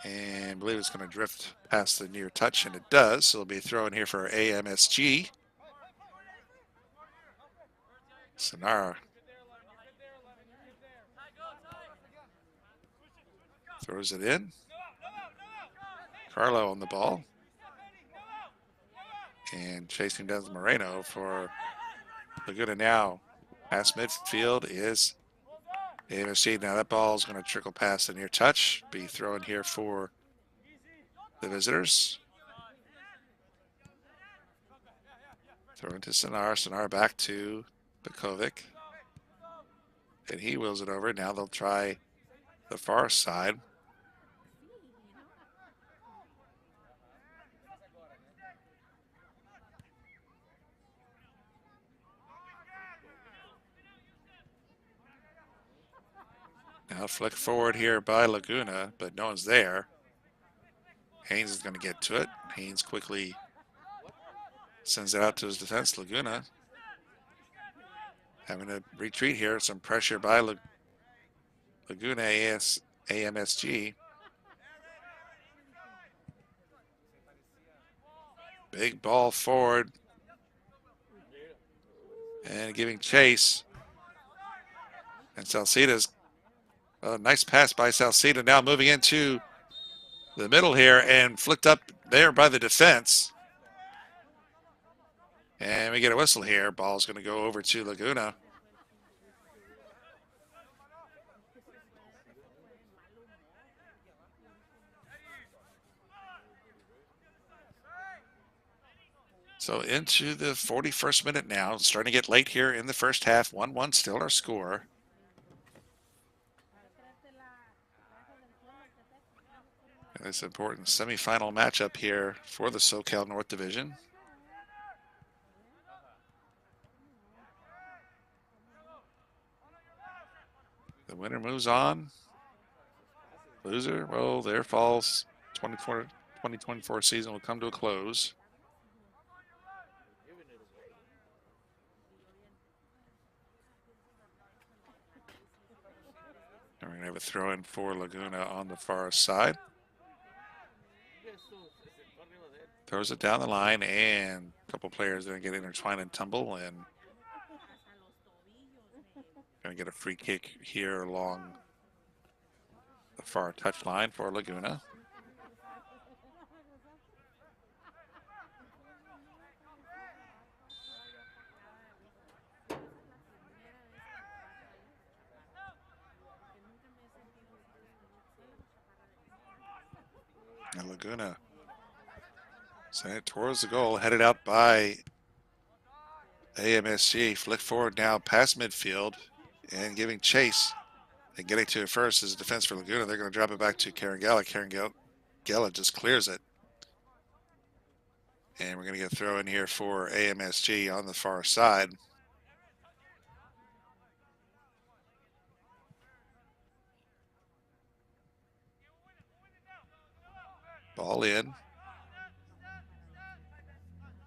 And I believe it's going to drift past the near touch, and it does. So it'll be thrown here for AMSG. Sinar throws it in. Carlo on the ball. And chasing down Moreno for Laguna now. Past midfield is AMSG. Now that ball is going to trickle past the near touch. Be thrown here for the visitors. Throw into Sinar. Sinar back to Bekovic. And he wheels it over. Now they'll try the far side. Now flick forward here by Laguna, but no one's there. Haynes is going to get to it. Haynes quickly sends it out to his defense. Laguna having to retreat here. Some pressure by Laguna AMSG. Big ball forward. And giving chase. And Salcida's a nice pass by Salcida. Now moving into the middle here and flicked up there by the defense. And we get a whistle here. Ball's going to go over to Laguna. So into the 41st minute now. It's starting to get late here in the first half. 1-1 still our score. And this important semifinal matchup here for the SoCal North Division. The winner moves on. Loser, well, there falls. 2024 season will come to a close. And we're going to have a throw in for Laguna on the far side. Throws it down the line, and a couple players going to get intertwined and tumble, and going to get a free kick here along the far touch line for Laguna. And Laguna sent it towards the goal, headed out by AMSG. Flick forward now past midfield and giving chase. And getting to it first is a defense for Laguna. They're going to drop it back to Carangella. Carangella just clears it. And we're going to get a throw in here for AMSG on the far side. Ball in.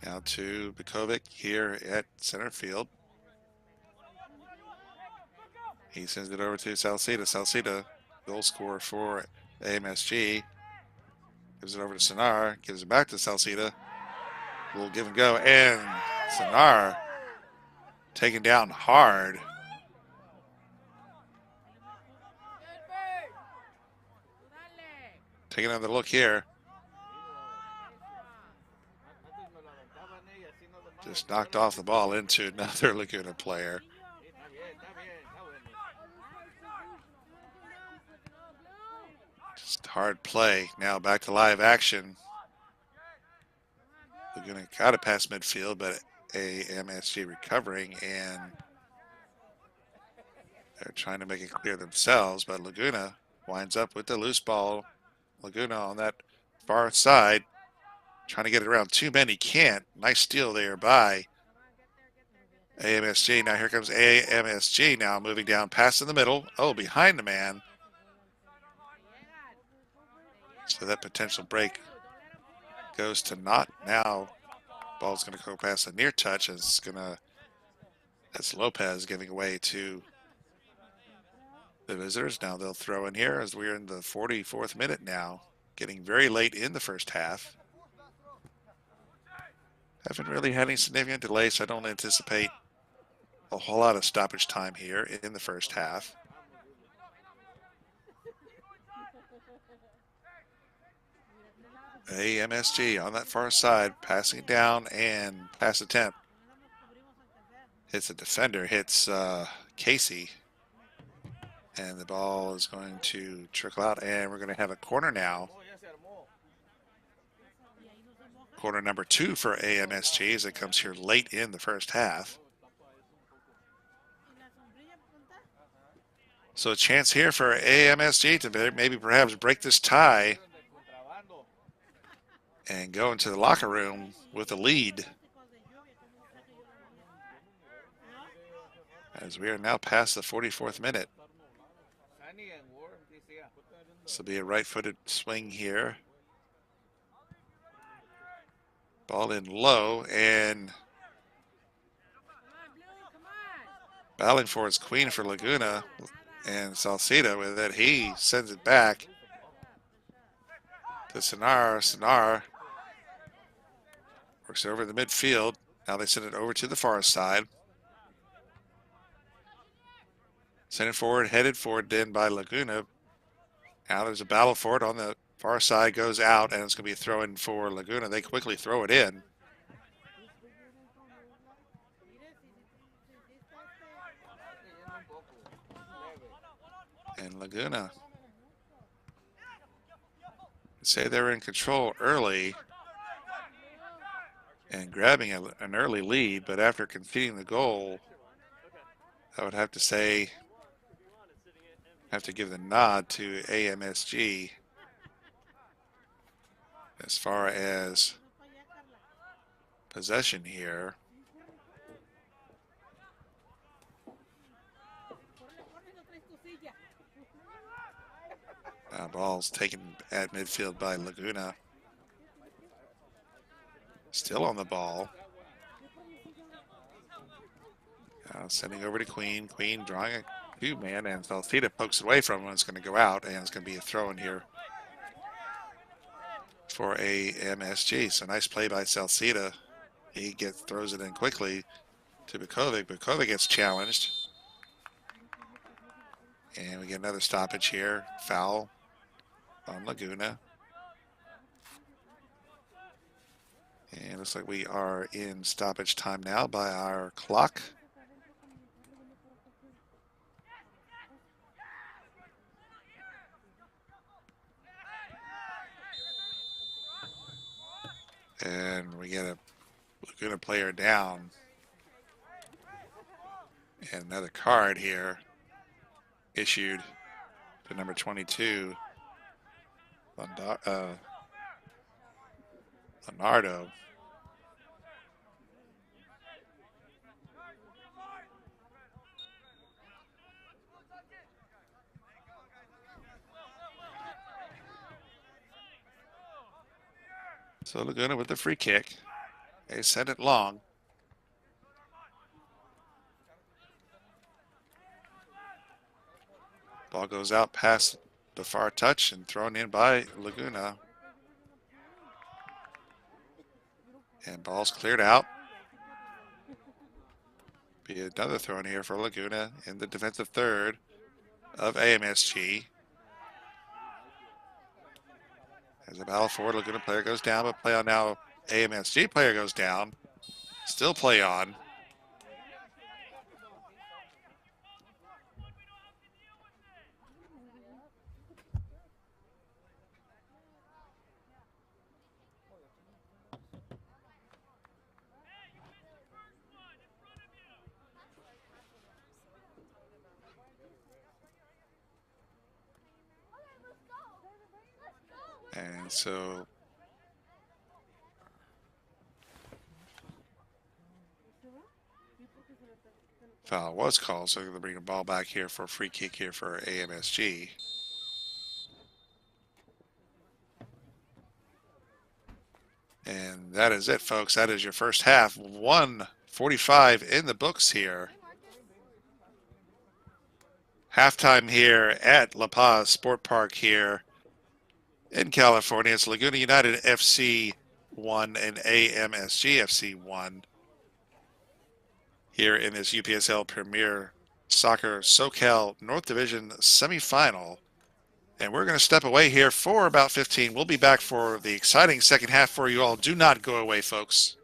Now to Bekovic here at center field. He sends it over to Salcida. Salcida, goal scorer for AMSG. Gives it over to Sinar. Gives it back to Salcida. We'll give and go. And Sinar taken down hard. Taking another look here. Just knocked off the ball into another Laguna player. Just hard play. Now back to live action. Laguna got it past midfield, but AMSG recovering, and they're trying to make it clear themselves, but Laguna winds up with the loose ball. Laguna on that far side, trying to get it around two men. He can't. Nice steal there by AMSG. Now here comes AMSG now moving down past in the middle. Oh, behind the man. So that potential break goes to naught. Now ball's going to go past a near touch. It's going to, that's Lopez giving away to the visitors. Now they'll throw in here as we're in the 44th minute now. Getting very late in the first half. Haven't really had any significant delays, so I don't anticipate a whole lot of stoppage time here in the first half. AMSG on that far side, passing it down, and pass attempt. Hits a defender, hits Casey. And the ball is going to trickle out, and we're going to have a corner now. Corner number 2 for AMSG as it comes here late in the first half. So a chance here for AMSG to maybe perhaps break this tie and go into the locker room with a lead. As we are now past the 44th minute. This will be a right-footed swing here. Ball in low, and battling for his queen for Laguna, and Salcida with it. He sends it back to Sinar. Sinar works over the midfield. Now they send it over to the far side. Send it forward, headed forward then by Laguna. Now there's a battle for it on the far side, goes out, and it's going to be a throw in for Laguna. They quickly throw it in. And Laguna say they're in control early and grabbing an early lead, but after conceding the goal, I would have to say, have to give the nod to AMSG as far as possession here. Ball's taken at midfield by Laguna. Still on the ball. Sending over to Queen. Queen drawing a two-man, and Salcida pokes away from him. It's going to go out, and it's going to be a throw in here for AMSG. So nice play by Salcida. He throws it in quickly to Bukovic. Bukovic gets challenged. And we get another stoppage here. Foul on Laguna. And it looks like we are in stoppage time now by our clock. And we get a Laguna player down. And another card here issued to number 22, Leonardo. So Laguna with the free kick. They sent it long. Ball goes out past the far touch and thrown in by Laguna. And ball's cleared out. Be another throw in here for Laguna in the defensive third of AMSG. As a battle forward, Laguna player goes down, but play on now. AMSG player goes down. Still play on. So foul was called, so they're going to bring a ball back here for a free kick here for AMSG. And that is it, folks. That is your first half. 1:45 in the books here. Halftime here at La Paz Sport Park here in California. It's Laguna United FC 1 and AMSG FC 1 here in this UPSL Premier Soccer SoCal North Division semifinal. And we're going to step away here for about 15. We'll be back for the exciting second half for you all. Do not go away, folks.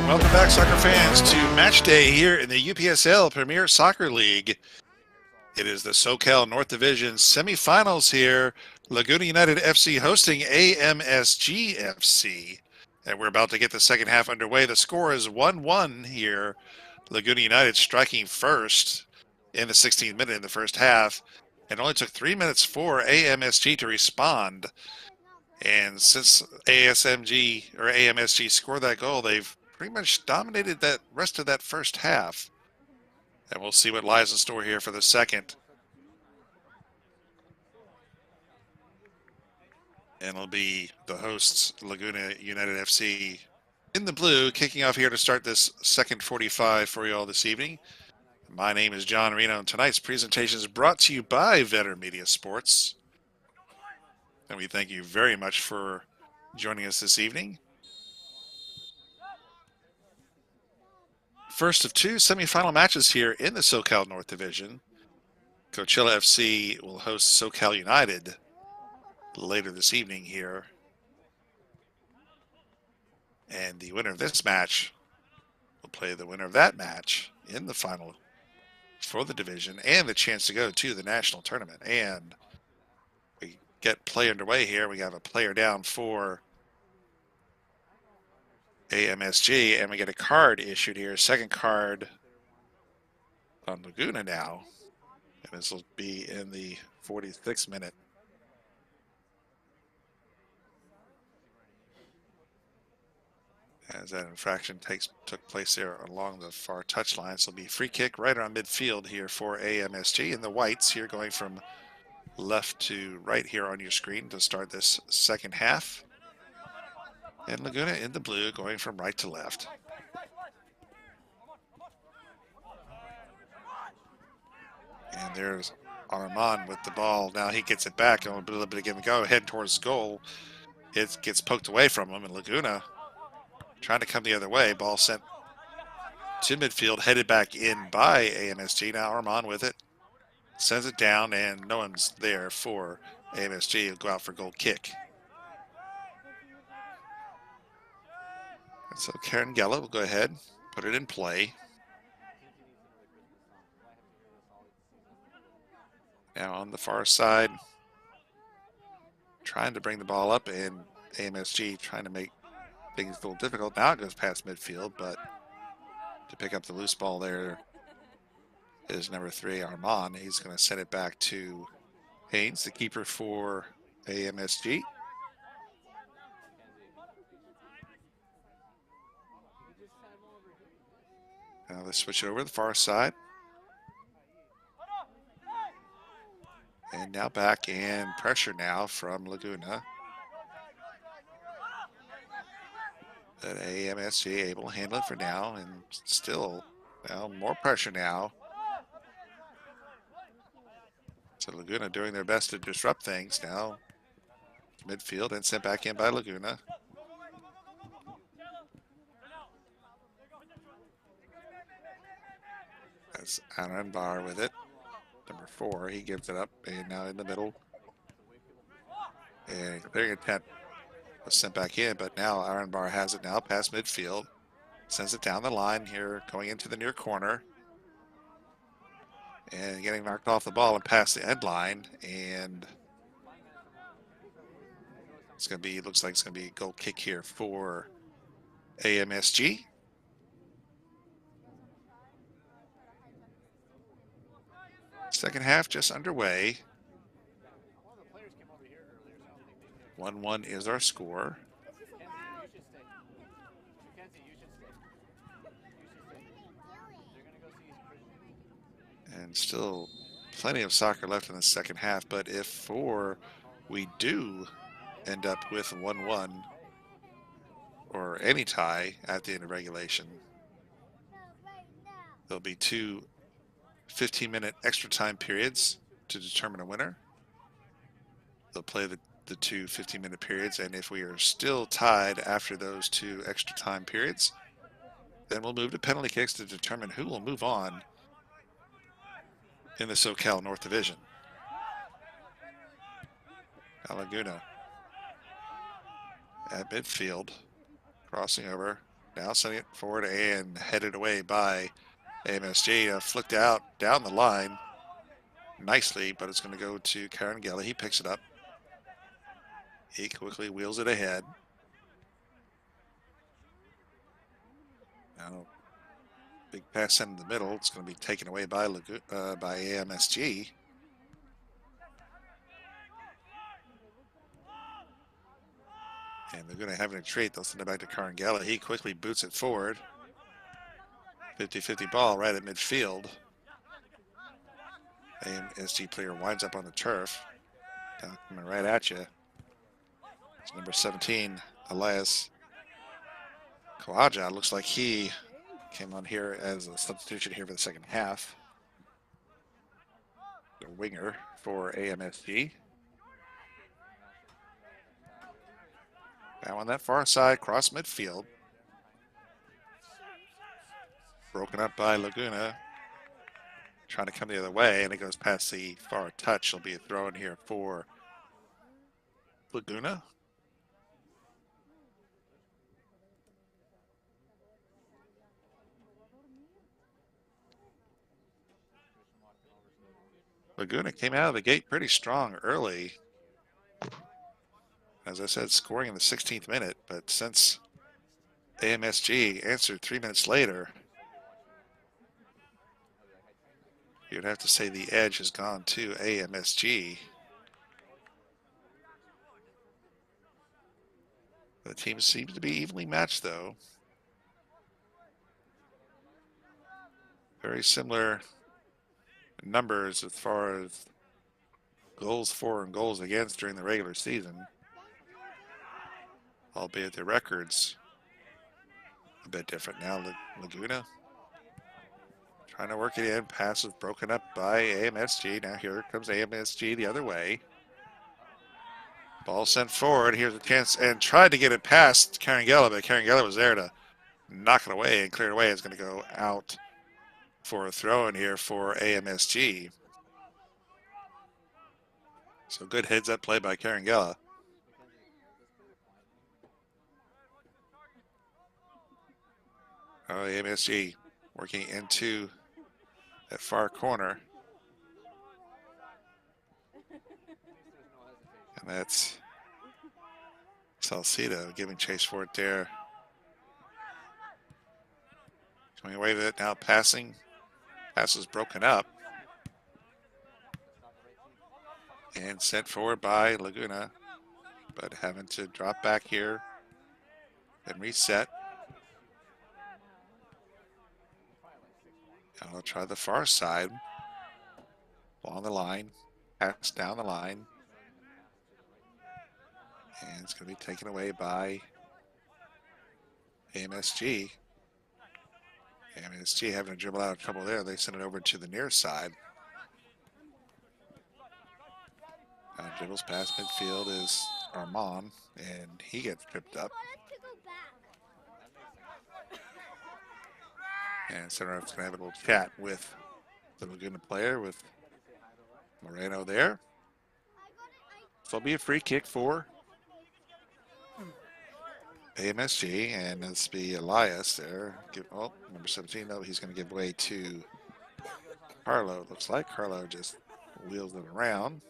Welcome back, soccer fans, to match day here in the UPSL Premier Soccer League. It is the SoCal North Division semifinals here. Laguna United FC hosting AMSG FC. And we're about to get the second half underway. The score is 1-1 here. Laguna United striking first in the 16th minute in the first half. It only took 3 minutes for AMSG to respond. And since AMSG scored that goal, they've pretty much dominated that rest of that first half. And we'll see what lies in store here for the second. And it'll be the hosts, Laguna United FC, in the blue, kicking off here to start this second 45 for you all this evening. My name is John Reno, and tonight's presentation is brought to you by Veteran Media Sports. And we thank you very much for joining us this evening. First of two semifinal matches here in the SoCal North Division. Coachella FC will host SoCal United later this evening here. And the winner of this match will play the winner of that match in the final for the division and the chance to go to the national tournament. And we get play underway here. We have a player down for AMSG, and we get a card issued here. Second card on Laguna now. And this will be in the 46th minute. As that infraction took place there along the far touchline. So it'll be free kick right around midfield here for AMSG. And the whites here going from left to right here on your screen to start this second half. And Laguna in the blue going from right to left. And there's Armand with the ball. Now he gets it back and a little bit of give and go, heading towards goal. It gets poked away from him, and Laguna trying to come the other way. Ball sent to midfield, headed back in by AMSG. Now Armand with it. Sends it down, and no one's there for AMSG. He'll go out for goal kick. And so Karen Gella will go ahead, put it in play. Now on the far side, trying to bring the ball up, and AMSG trying to make things a little difficult. Now it goes past midfield, but to pick up the loose ball there is number 3, Armand. He's going to send it back to Haynes, the keeper for AMSG. Now let's switch it over to the far side. And now back, and pressure now from Laguna. But AMSG able to handle it for now, and still now more pressure now. So Laguna doing their best to disrupt things now. Midfield and sent back in by Laguna. That's Aaron Barr with it. Number 4, he gives it up, and now in the middle. And clearing attempt was sent back in, but now Aaron Barr has it now past midfield. Sends it down the line here, going into the near corner. And getting knocked off the ball and past the end line. And it's going to be, looks like it's going to be a goal kick here for AMSG. Second half just underway. 1-1 is our score. And still plenty of soccer left in the second half, but if we do end up with 1-1 or any tie at the end of regulation, there'll be 2 15-minute extra time periods to determine a winner. They'll play the 2 15-minute periods, and if we are still tied after those 2 extra time periods, then we'll move to penalty kicks to determine who will move on in the SoCal North Division. Now Laguna at midfield, crossing over. Now sending it forward and headed away by Amsg. Flicked out down the line nicely, but it's going to go to Carangella. He picks it up. He quickly wheels it ahead. Now, big pass in the middle. It's going to be taken away by by Amsg. And they're going to have a treat. They'll send it back to Carangella. He quickly boots it forward. 50-50 ball right at midfield. Amsg player winds up on the turf. Now coming right at you. It's number 17, Elias Kawaja. Looks like he came on here as a substitution here for the second half. The winger for Amsg. Now on that far side, cross midfield. Broken up by Laguna. Trying to come the other way, and it goes past the far touch. It'll be a throw in here for Laguna. Laguna came out of the gate pretty strong early. As I said, scoring in the 16th minute, but since Amsg answered 3 minutes later, you'd have to say the edge has gone to Amsg. The team seems to be evenly matched, though. Very similar numbers as far as goals for and goals against during the regular season, albeit their records a bit different now. Laguna trying to work it in. Pass is broken up by Amsg. Now here comes Amsg the other way. Ball sent forward. Here's a chance, and tried to get it past Carangella, but Carangella was there to knock it away and clear it away. It's going to go out for a throw in here for Amsg. So good heads up play by Carangella. Oh, Amsg working into that far corner. And that's Salcido giving chase for it there. Coming away with it now, passing. Pass is broken up. And sent forward by Laguna. But having to drop back here and reset. And I'll try the far side. Along the line. Pass down the line. And it's going to be taken away by Amsg. Amsg having to dribble out a couple there. They send it over to the near side. Dribbles past midfield is Armand, and he gets tripped up. And center off's going to have a little chat with the Laguna player, with Moreno there. So it'll be a free kick for Amsg, and this be Elias there. Number 17, though, he's going to give way to Carlo. It looks like Carlo just wheels it around.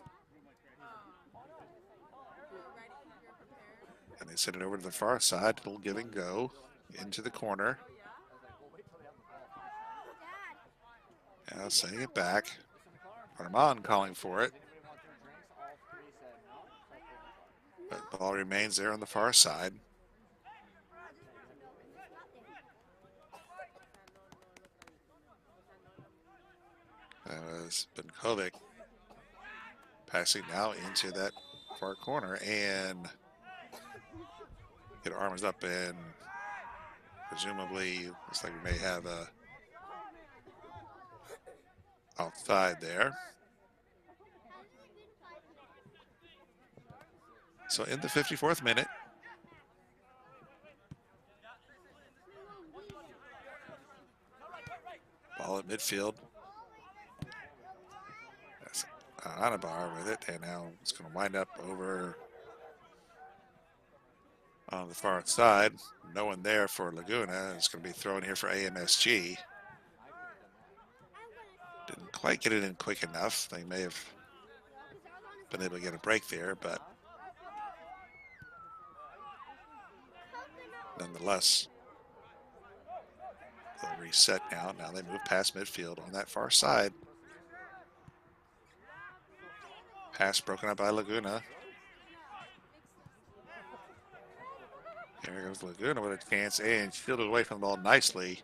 And they send it over to the far side. It'll give and go into the corner. Now sending it back. Armand calling for it. But the ball remains there on the far side. That was Benkovic passing now into that far corner, and get arms up, and presumably looks like we may have a outside there. So in the 54th minute, ball at midfield. That's Anabar with it, and now it's going to wind up over On the far side, no one there for Laguna. It's going to be thrown here for AMSG. Didn't quite get it in quick enough. They may have been able to get a break there, but nonetheless, they'll reset now. Now they move past midfield on that far side. Pass broken up by Laguna. Here goes Laguna with a chance and shielded away from the ball nicely.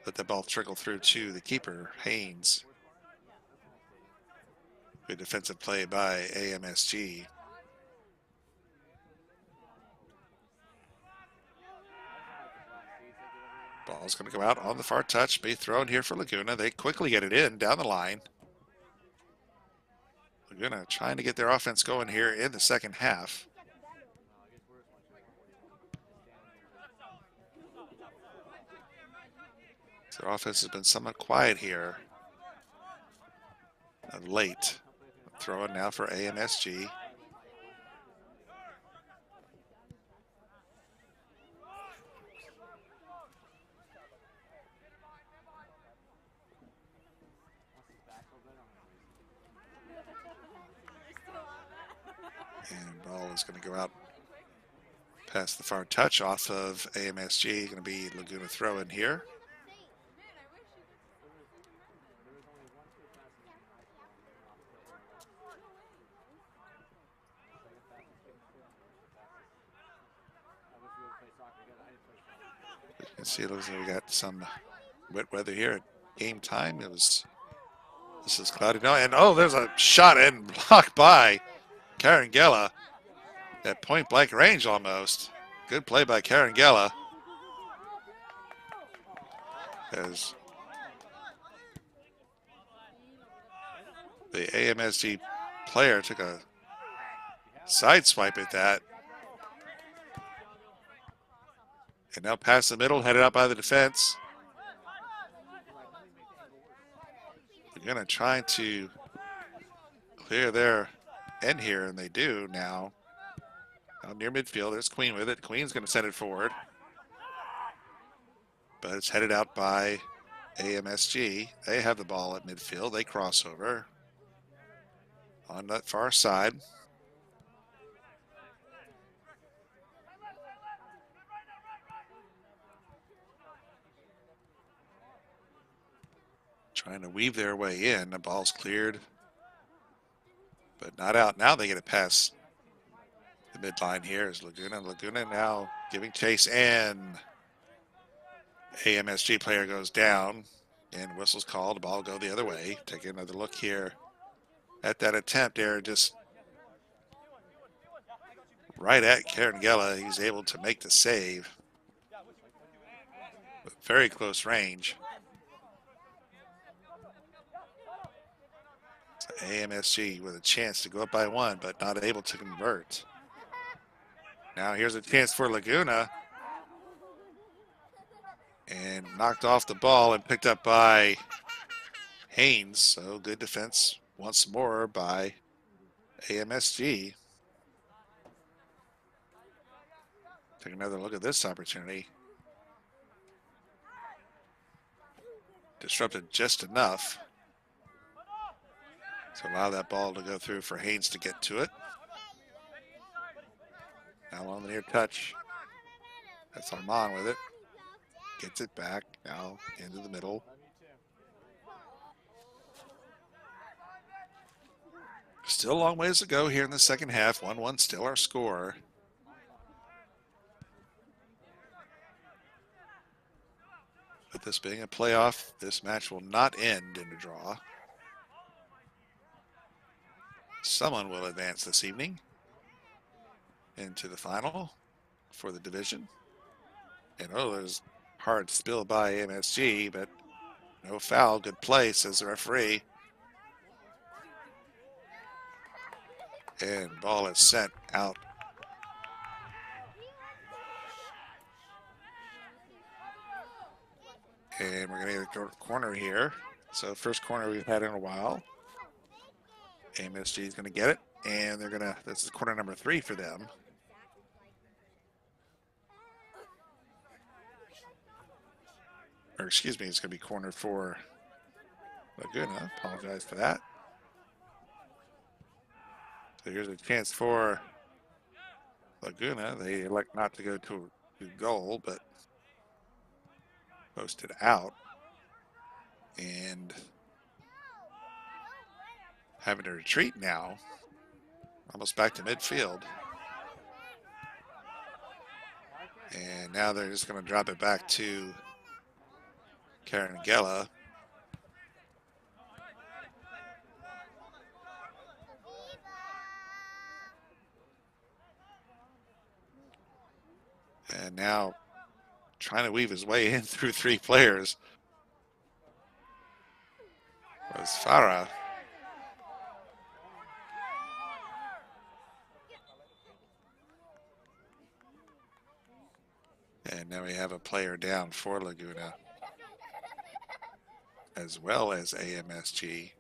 Let the ball trickle through to the keeper, Haynes. Good defensive play by AMSG. Ball's going to go out on the far touch, be thrown here for Laguna. They quickly get it in down the line. Laguna trying to get their offense going here in the second half. Their offense has been somewhat quiet here of late. Throwing now for AMSG. And ball is going to go out past the far touch off of AMSG. Going to be Laguna throw in here. You can see it looks like we got some wet weather here at game time. This is cloudy now, and oh, there's a shot and blocked by Carangella at point blank range almost. Good play by Carangella. As the AMSG player took a side swipe at that. And now past the middle, headed out by the defense. They're going to try to clear their end here, and they do now. Out near midfield, there's Queen with it. Queen's going to send it forward. But it's headed out by AMSG. They have the ball at midfield. They cross over on that far side. Trying to weave their way in. The ball's cleared, but not out. Now they get it past the midline here is Laguna. Laguna now giving chase, and AMSG player goes down, and whistle's called. The ball will go the other way. Take another look here at that attempt there. Just right at Carangella. He's able to make the save. With very close range. AMSG with a chance to go up by one, but not able to convert. Now here's a chance for Laguna. And knocked off the ball and picked up by Haynes. So good defense once more by AMSG. Take another look at this opportunity. Disrupted just enough to allow that ball to go through for Haynes to get to it. Now on the near touch. That's Armand with it. Gets it back now into the middle. Still a long ways to go here in the second half. 1-1 still our score. With this being a playoff, this match will not end in a draw. Someone will advance this evening into the final for the division. And oh, there's hard spill by MSG, but no foul. Good play, says the referee. And ball is sent out. And we're going to get a corner here. So first corner we've had in a while. MSG is going to get it, and they're going to, this is corner number 3 for them. Or excuse me, it's going to be corner for Laguna. Apologize for that. So here's a chance for Laguna. They elect not to go to goal, but posted out. And having to retreat now. Almost back to midfield. And now they're just going to drop it back to Carangella. And now trying to weave his way in through three players was Farah. And now we have a player down for Laguna, as well as AMSG.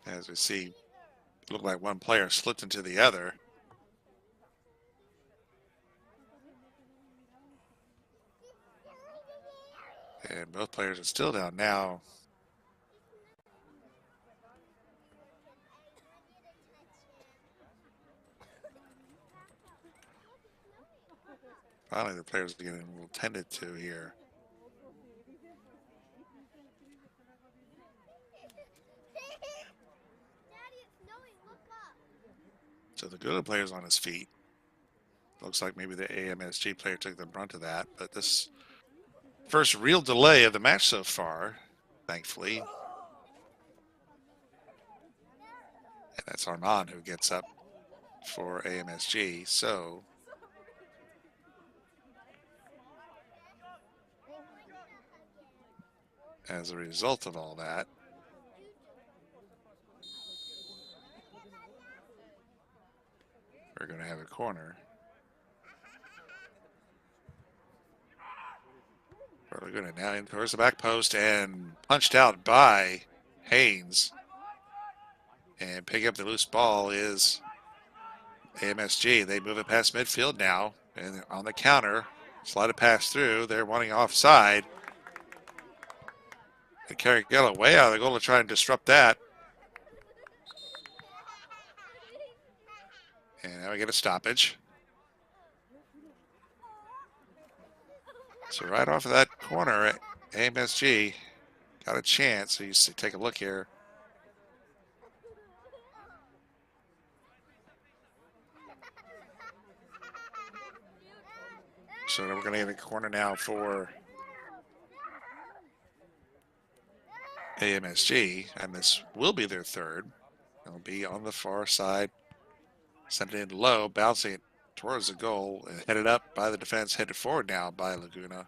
As we see, it looked like one player slipped into the other. And both players are still down now. Finally, the players are getting a little tended to here. So the good player's on his feet. Looks like maybe the AMSG player took the brunt of that. But this first real delay of the match so far, thankfully. And that's Armand who gets up for AMSG. So as a result of all that, we're going to have a corner. We're going to now in towards the back post and punched out by Haynes. And picking up the loose ball is AMSG. They move it past midfield now. And on the counter, slide it past through. They're wanting offside. And Carangella way out of the goal to try and disrupt that. And now we get a stoppage. So right off of that corner, AMSG got a chance. So you see, take a look here. So we're going to get a corner now for AMSG, and this will be their third. It'll be on the far side. Sent it in low, bouncing it towards the goal, and headed up by the defense, headed forward now by Laguna.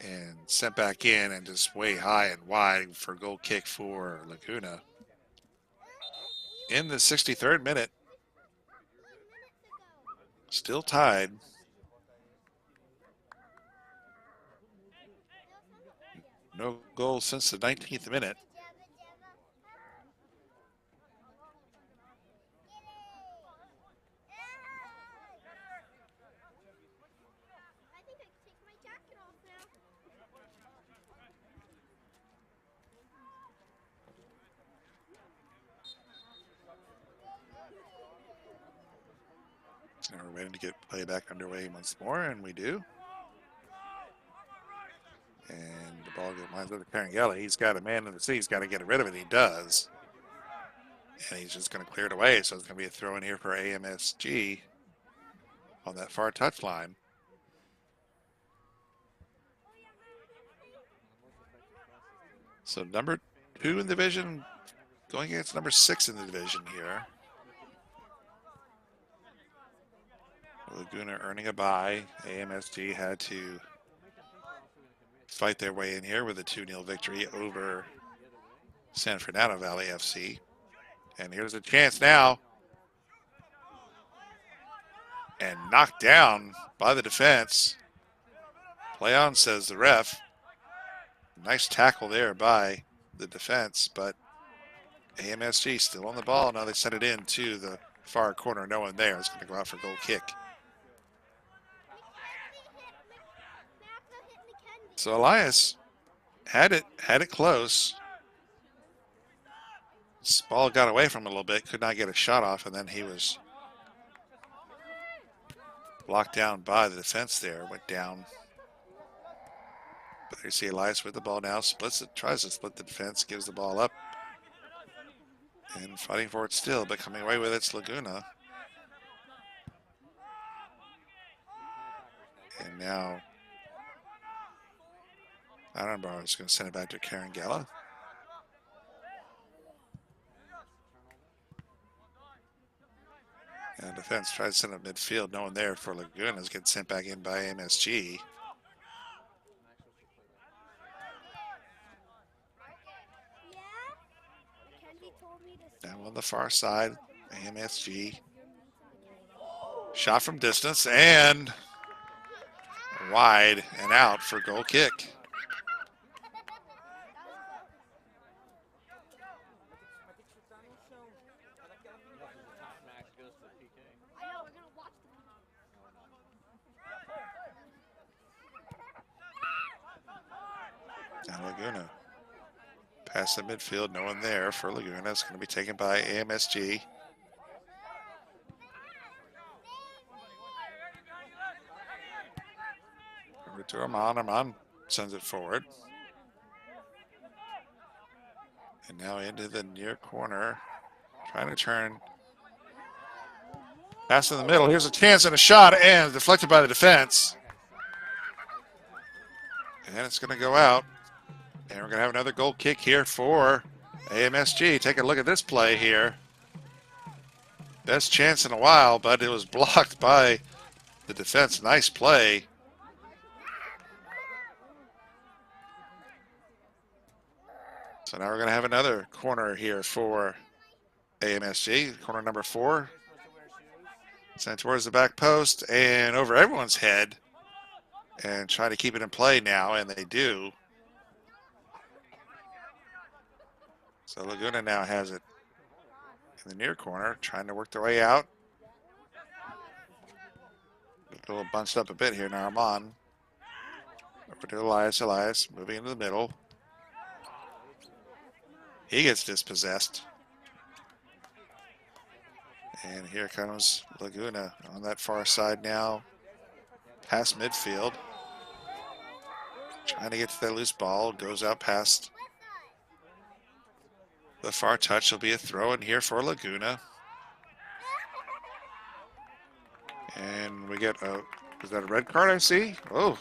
And sent back in and just way high and wide for a goal kick for Laguna. In the 63rd minute, still tied. No goal since the 19th minute. So now we're waiting to get play back underway once more, and we do. And the ball lines up to Carangella. He's got a man in the sea. He's got to get rid of it. He does. And he's just going to clear it away. So it's going to be a throw in here for AMSG on that far touch line. So number 2 in the division going against number 6 in the division here. Laguna earning a bye. AMSG had to fight their way in here with a 2-0 victory over San Fernando Valley FC. And here's a chance now. And knocked down by the defense. Play on, says the ref. Nice tackle there by the defense, but AMSG still on the ball. Now they send it in to the far corner, no one there. It's going to go out for goal kick. So Elias had it close. This ball got away from him a little bit, could not get a shot off, and then he was blocked down by the defense there, went down. But you see Elias with the ball now, splits it, tries to split the defense, gives the ball up. And fighting for it still, but coming away with it's Laguna. And now Ironbar is going to send it back to Karen Gala. And defense tries to send it midfield. No one there for Laguna is getting sent back in by Amsg. Now on the far side, Amsg. Shot from distance and wide and out for goal kick. Max goes to PK. Now Laguna. Past the midfield, no one there for Laguna. It's going to be taken by Amsg. Over to Arman. Arman sends it forward. And now into the near corner. Trying to turn. Pass in the middle. Here's a chance and a shot, and deflected by the defense. And it's going to go out. And we're going to have another goal kick here for Amsg. Take a look at this play here. Best chance in a while, but it was blocked by the defense. Nice play. So now we're going to have another corner here for Amsg. Corner number 4. Sent towards the back post and over everyone's head. And try to keep it in play now, and they do. So Laguna now has it in the near corner, trying to work their way out. A little bunched up a bit here now. Arman. Over to Elias. Elias moving into the middle. He gets dispossessed. And here comes Laguna on that far side now. Past midfield. Trying to get to that loose ball. Goes out past the far touch. Will be a throw in here for Laguna. And we get a, is that a red card I see? Oh.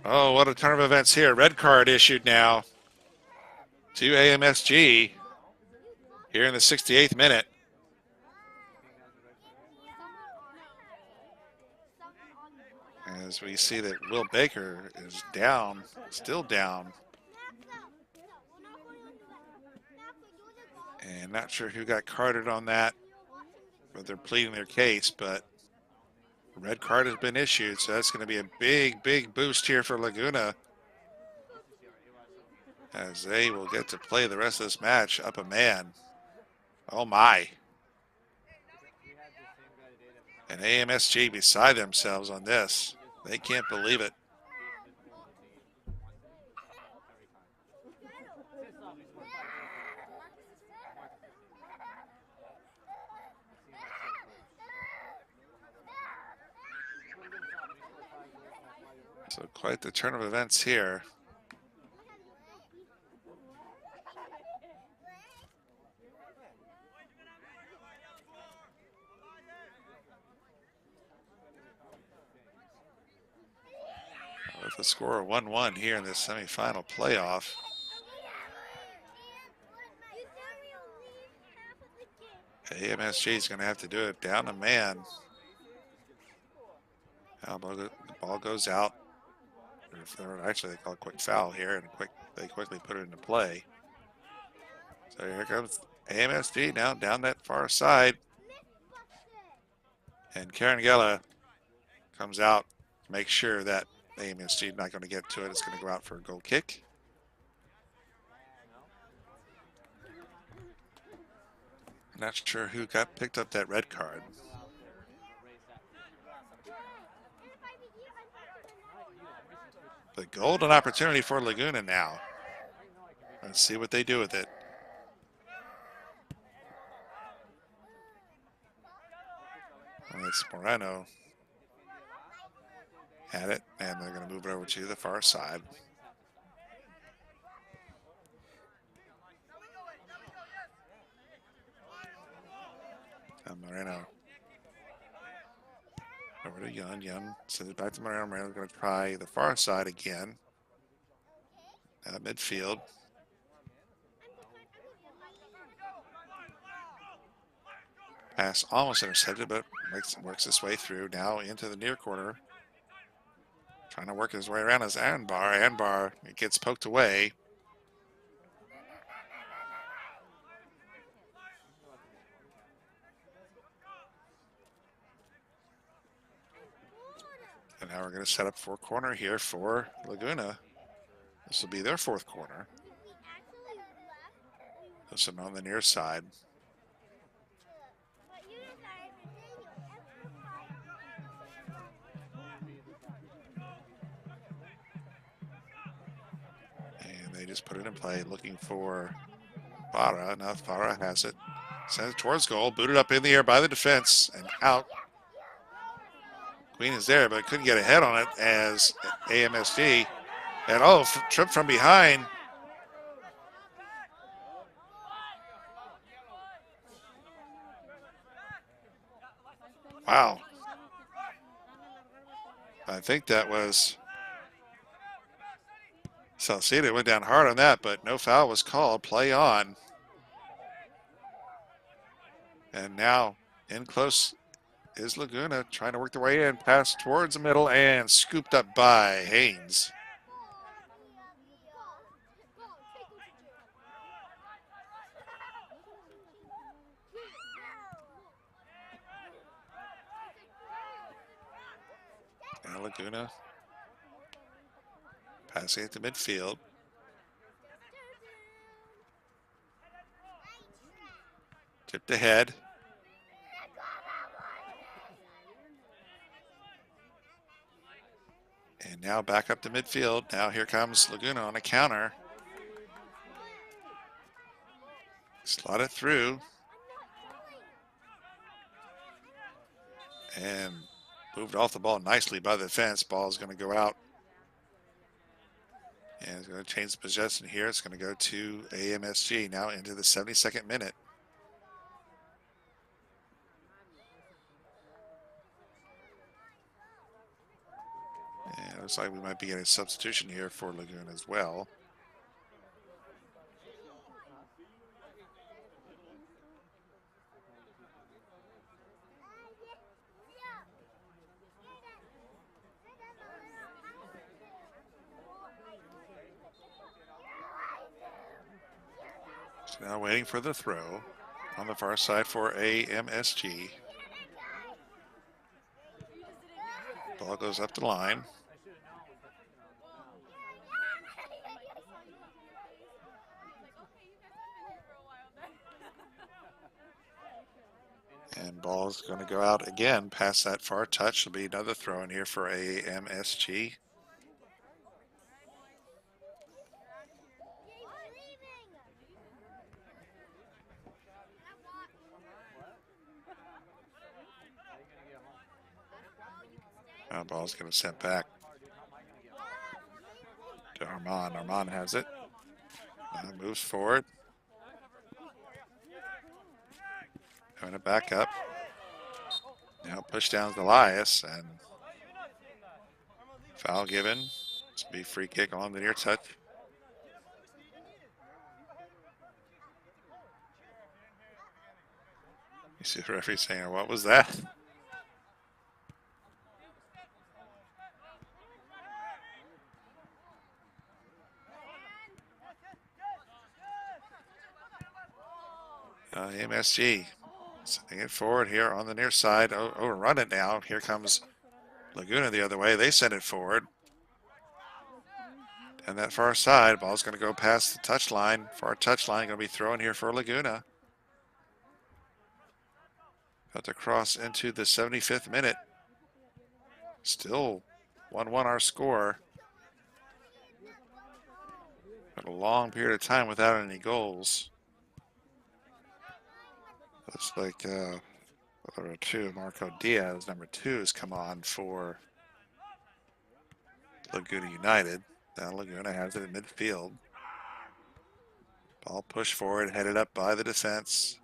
Oh, what a turn of events here. Red card issued now to Amsg here in the 68th minute. As we see that Will Baker is down, still down. And not sure who got carded on that, but they're pleading their case, but red card has been issued, so that's going to be a big, big boost here for Laguna as they will get to play the rest of this match up a man. Oh my. And Amsg beside themselves on this. They can't believe it. So quite the turn of events here. With a score of 1-1 here in this semifinal playoff. Amsg is going to have to do it down a man. Now the ball goes out. Actually, they call it quick foul here, and they quickly put it into play. So here comes Amsg now down that far side. And Karen Gela comes out to make sure that Amsg is not going to get to it. It's going to go out for a goal kick. Not sure who got picked up that red card. The golden opportunity for Laguna now. Let's see what they do with it. It's Moreno. Had it, and they're going to move it over to the far side. And Moreno over to Young. Young sends it back to Moreno. Moreno's going to try the far side again. At midfield. Pass almost intercepted, but works its way through. Now into the near corner. Trying to work his way around as Anbar. Anbar, it gets poked away. And now we're going to set up for corner here for Laguna. This will be their fourth corner. This one on the near side. And they just put it in play, looking for Farah. Now Farah has it. Sends it towards goal. Booted up in the air by the defense and out. Queen is there, but couldn't get a head on it as Amsg. And trip from behind. Wow. I think that was Salcedo. Went down hard on that, but no foul was called. Play on. And now in close is Laguna, trying to work their way in, pass towards the middle, and scooped up by Haynes. Now Laguna passing it to midfield. Tipped ahead. And now back up to midfield. Now here comes Laguna on a counter. Slot it through. And moved off the ball nicely by the defense. Ball is going to go out. And it's going to change the possession here. It's going to go to Amsg now into the 72nd minute. And it looks like we might be getting a substitution here for Laguna as well. So now waiting for the throw on the far side for Amsg. Ball goes up the line. And ball's going to go out again past that far touch. There'll be another throw in here for Amsg. Now ball's going to send back to Armand. Armand has it. Now moves forward. Going to back up. Now push down to Elias, and foul given. This will be free kick on the near touch. You see the referee saying, "What was that?" Amsg sending it forward here on the near side. Overrun it now. Here comes Laguna the other way. They send it forward. And that far side, ball's going to go past the touchline. Far touchline going to be thrown here for Laguna. About to cross into the 75th minute. Still 1-1 our score. But a long period of time without any goals. Looks like number 2, Marco Diaz, number 2, has come on for Laguna United. Now Laguna has it in midfield. Ball pushed forward, headed up by the defense.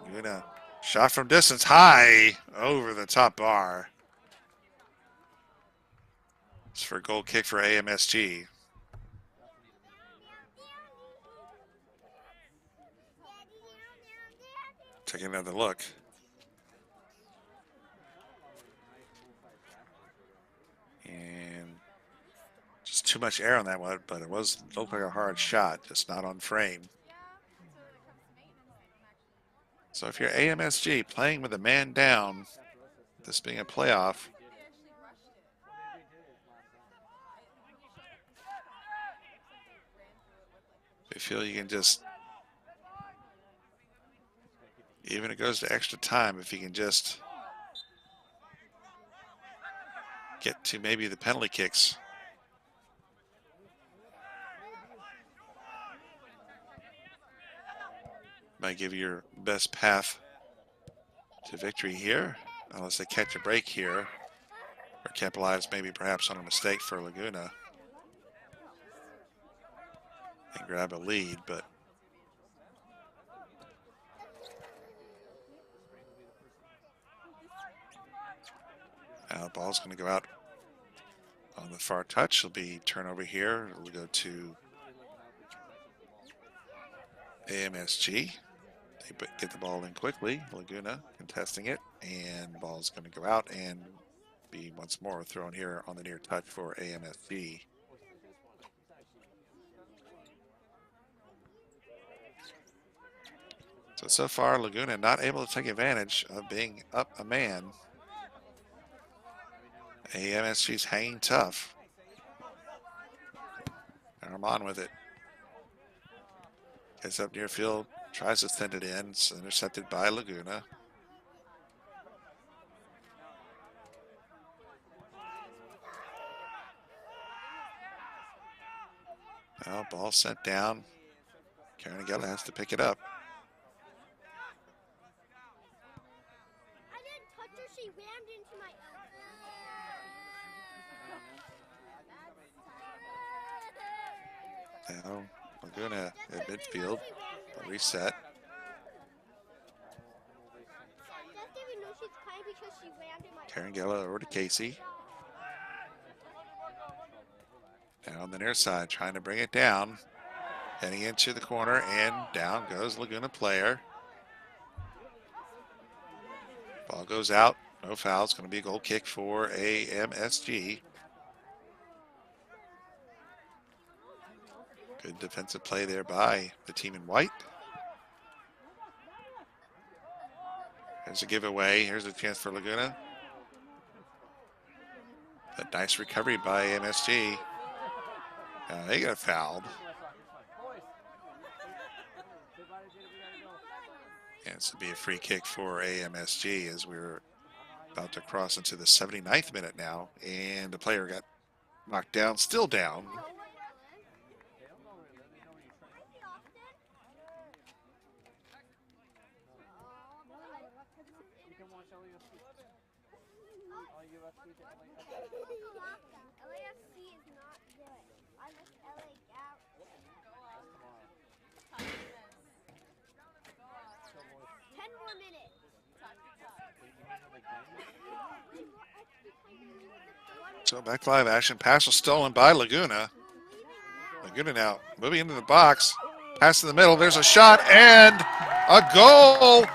Laguna shot from distance, high over the top bar. It's for a goal kick for AMSG. Taking another look. And just too much air on that one, but it looked like a hard shot, just not on frame. So if you're AMSG playing with a man down, this being a playoff, I feel you can just, even if it goes to extra time, if you can just get to maybe the penalty kicks. Might give you your best path to victory here, unless they catch a break here, or capitalize maybe perhaps on a mistake for Laguna and grab a lead, but now the ball's going to go out on the far touch. It'll be turnover here. It'll go to AMSG. They get the ball in quickly. Laguna contesting it, and the ball's going to go out and be once more thrown here on the near touch for AMSG. So far, Laguna not able to take advantage of being up a man. AMSG's hanging tough. Armand with it. Gets up near field, tries to send it in. It's intercepted by Laguna. Now ball sent down. Carnegie has to pick it up. I didn't touch her, she rammed into my Now Laguna at midfield. A reset. Carangella over to Casey. Now on the near side, trying to bring it down. Heading into the corner, and down goes Laguna player. Ball goes out. No foul. It's going to be a goal kick for AMSG. Good defensive play there by the team in white. There's a giveaway. Here's a chance for Laguna. A nice recovery by AMSG. They got fouled. And this will be a free kick for AMSG as we're about to cross into the 79th minute now. And the player got knocked down, still down. So back live action. Pass was stolen by Laguna. Laguna now moving into the box. Pass in the middle. There's a shot and a goal.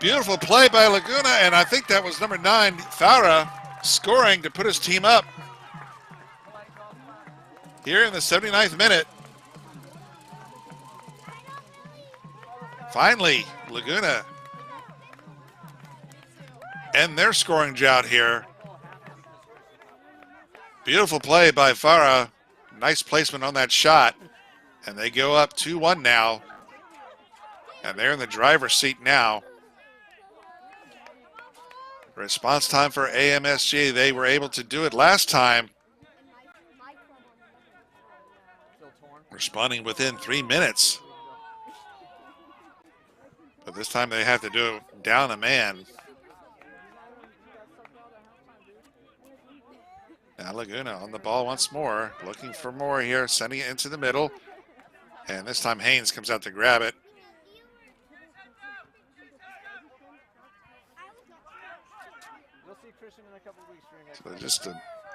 Beautiful play by Laguna, and I think that was number 9, Farah, scoring to put his team up here in the 79th minute. Finally, Laguna end their scoring drought here. Beautiful play by Farah. Nice placement on that shot. And they go up 2-1 now. And they're in the driver's seat now. Response time for AMSG. They were able to do it last time, Still torn. responding within 3 minutes. But this time they have to do it down a man. Now Laguna on the ball once more, looking for more here, sending it into the middle. And this time Haynes comes out to grab it. We'll see Christian in a couple weeks for your next So just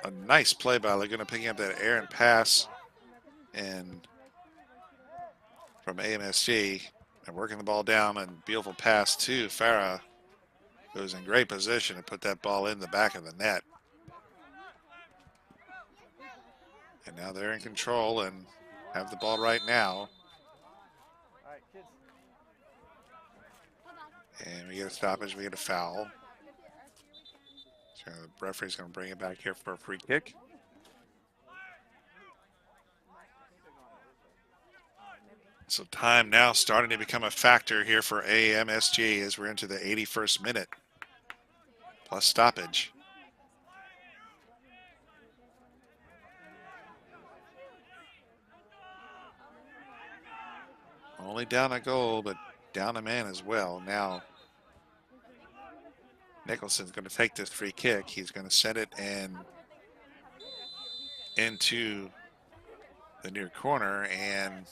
a nice play by Laguna, picking up that errant pass and from AMSG and working the ball down, and beautiful pass to Farah, who's in great position to put that ball in the back of the net. And now they're in control and have the ball right now. All right, kids. And we get a stoppage, we get a foul. So the referee's going to bring it back here for a free kick. So time now starting to become a factor here for AMSG as we're into the 81st minute, plus stoppage. Only down a goal, but down a man as well. Now, Nicholson's going to take this free kick. He's going to send it into the near corner, and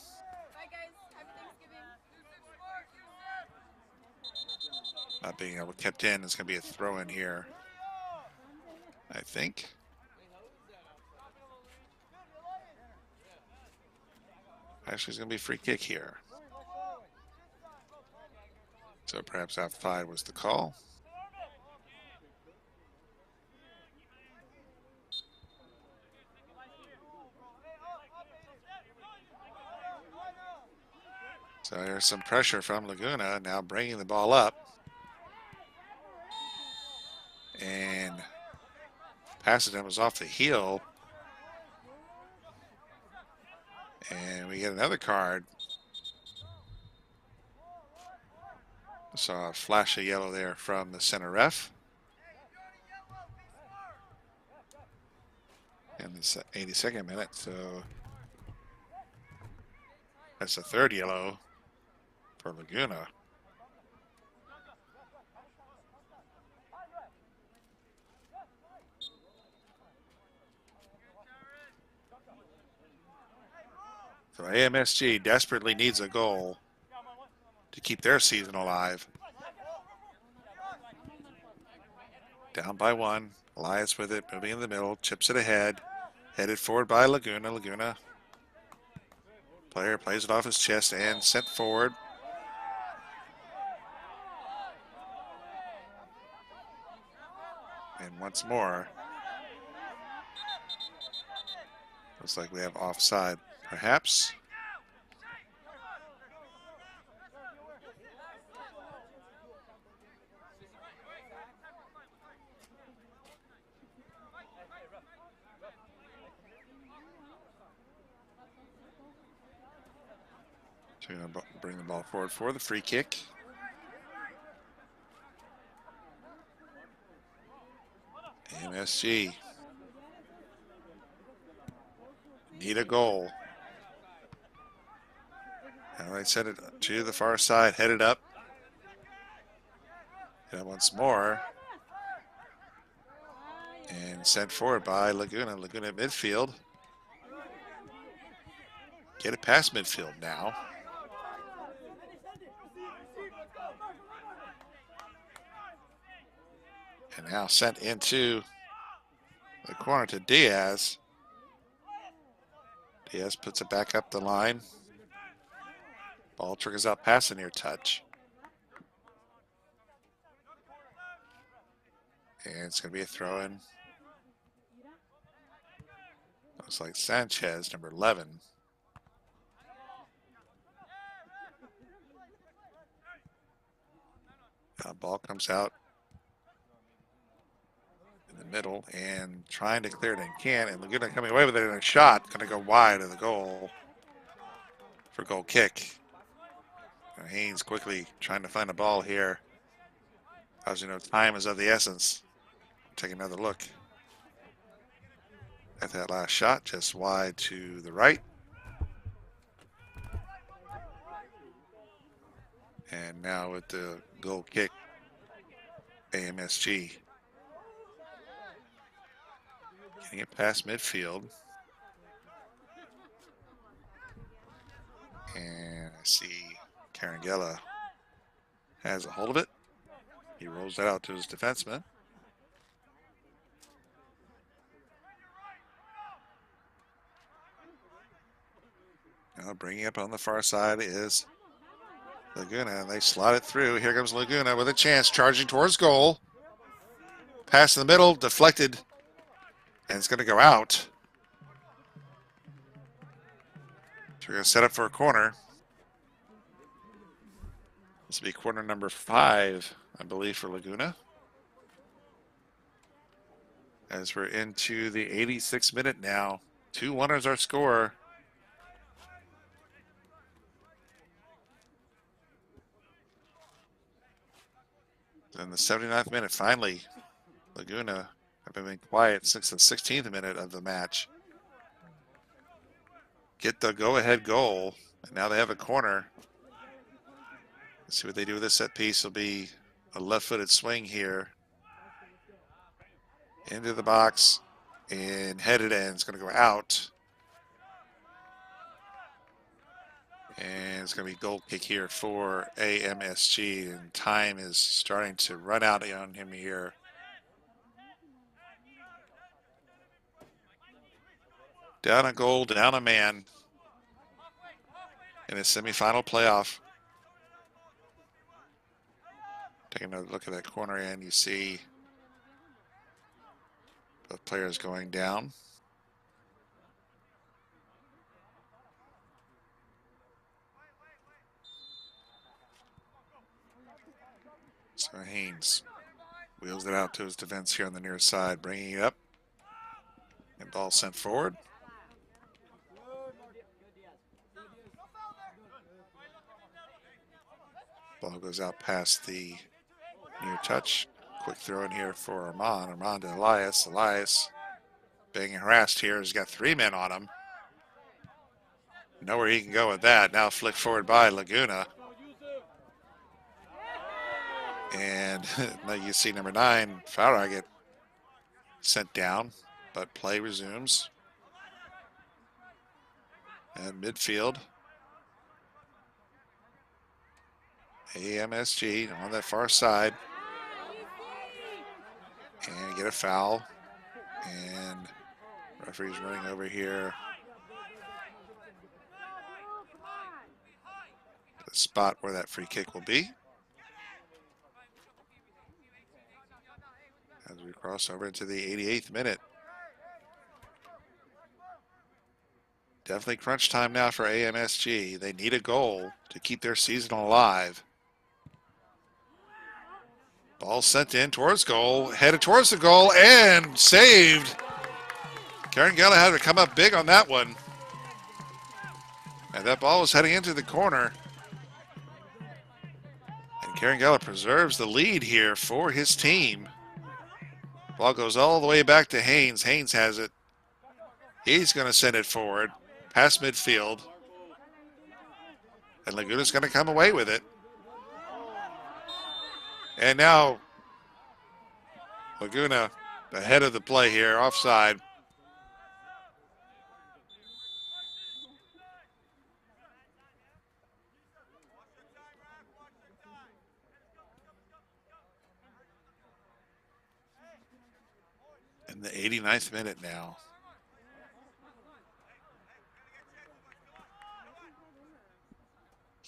not being able to kept in. It's going to be a throw in here, I think. Actually, it's going to be a free kick here. So perhaps offside was the call. So there's some pressure from Laguna, now bringing the ball up. And Pasadena was off the heel. And we get another card. Saw a flash of yellow there from the center ref. In the 82nd minute, so that's the third yellow for Laguna. So AMSG desperately needs a goal to keep their season alive. Down by one. Elias with it, moving in the middle, chips it ahead. Headed forward by Laguna. Laguna. Player plays it off his chest and sent forward. And once more. Looks like we have offside, perhaps. So you're going to bring the ball forward for the free kick. MSG need a goal. Now they send it to the far side, headed up. And once more. And sent forward by Laguna. Laguna at midfield. Get it past midfield now. And now sent into the corner to Diaz. Diaz puts it back up the line. Ball triggers out past the near touch. And it's going to be a throw in. Looks like Sanchez, number 11. Now ball comes out in the middle and trying to clear it and can't. And Laguna coming away with it in a shot. Going to go wide of the goal for goal kick. Haynes quickly trying to find a ball here. As you know, time is of the essence. Take another look at that last shot, just wide to the right. And now with the goal kick, AMSG getting it past midfield. And I see Carangella has a hold of it. He rolls that out to his defenseman. Now bringing up on the far side is Laguna, and they slot it through. Here comes Laguna with a chance, charging towards goal. Pass in the middle, deflected, and it's going to go out. So we're going to set up for a corner. This will be corner number 5, I believe, for Laguna. As we're into the 86th minute now. 2-1 is our score. In the 79th minute, finally, Laguna have been quiet since the 16th minute of the match. Get the go-ahead goal, and now they have a corner. Let's see what they do with this set piece. It'll be a left-footed swing here. Into the box, and headed in. It's going to go out. And it's going to be goal kick here for AMSG, and time is starting to run out on him here. Down a goal, down a man in a semifinal playoff. Take another look at that corner, and you see both players going down. So Haynes wheels it out to his defense here on the near side, bringing it up. And ball sent forward. Ball goes out past the near touch. Quick throw in here for Armand. Armand to Elias. Elias being harassed here. He's got 3 men on him. Nowhere he can go with that. Now flicked forward by Laguna. And now you see number 9, Farah, get sent down, but play resumes. And midfield, AMSG on that far side. And get a foul. And referee's running over here. The spot where that free kick will be. As we cross over into the 88th minute. Definitely crunch time now for AMSG. They need a goal to keep their season alive. Ball sent in towards goal, headed towards the goal, and saved. Carangella had to come up big on that one. And that ball was heading into the corner. And Carangella preserves the lead here for his team. Ball goes all the way back to Haynes. Haynes has it. He's going to send it forward, past midfield. And Laguna's going to come away with it. And now Laguna ahead of the play here, offside. In the 89th minute now.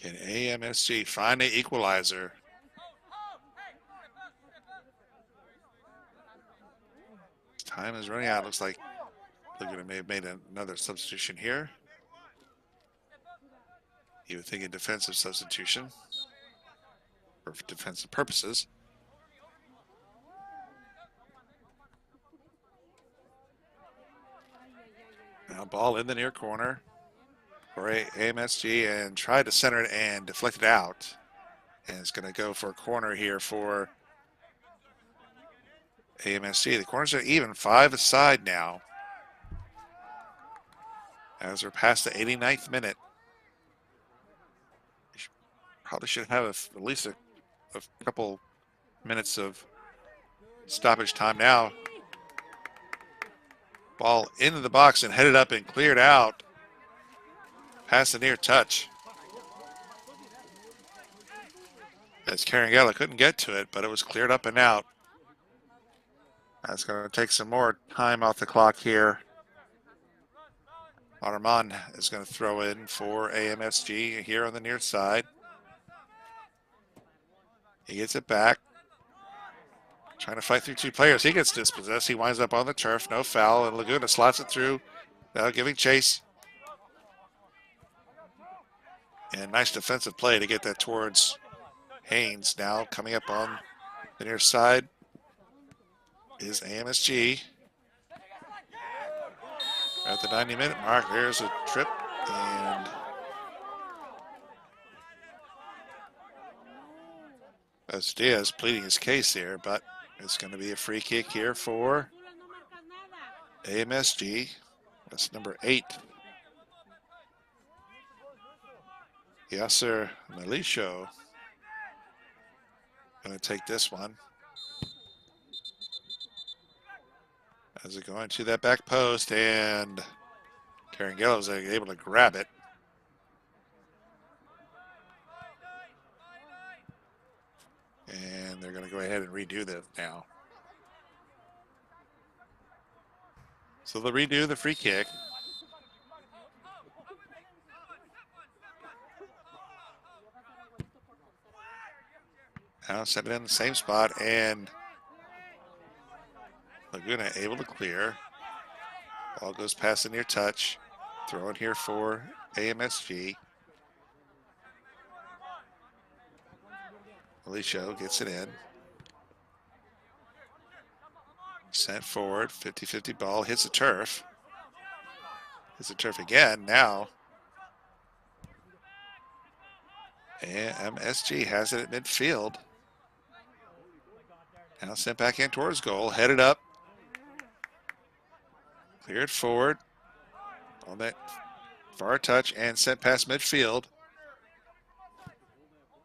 Can AMSG find an equalizer? Time is running out. Looks like Laguna may have made another substitution here. You would think a defensive substitution for defensive purposes. Now ball in the near corner. for AMSG and tried to center it and deflect it out. And it's going to go for a corner here for AMSG. The corners are even, 5 aside now. As we're past the 89th minute. Probably should have at least a couple minutes of stoppage time now. Ball into the box and headed up and cleared out. Past the near touch. As Carangella couldn't get to it, but it was cleared up and out. That's going to take some more time off the clock here. Armand is going to throw in for AMSG here on the near side. He gets it back. Trying to fight through 2 players. He gets dispossessed. He winds up on the turf. No foul. And Laguna slots it through. Now giving chase. And nice defensive play to get that towards Haynes. Now coming up on the near side is AMSG. At the 90-minute mark, there's a trip. And as Diaz pleading his case here, but it's going to be a free kick here for AMSG. That's number 8. Yasser Malisho going to take this one. As it going to that back post, and Carangella was able to grab it. And they're going to go ahead and redo this now. So they'll redo the free kick. Now set it in the same spot, and Laguna able to clear. Ball goes past the near touch. Throw it here for AMSG. Alicio gets it in. Sent forward, 50-50 ball, hits the turf. Hits the turf again now. AMSG has it at midfield. Now sent back in towards goal, headed up. Cleared forward on that far touch and sent past midfield.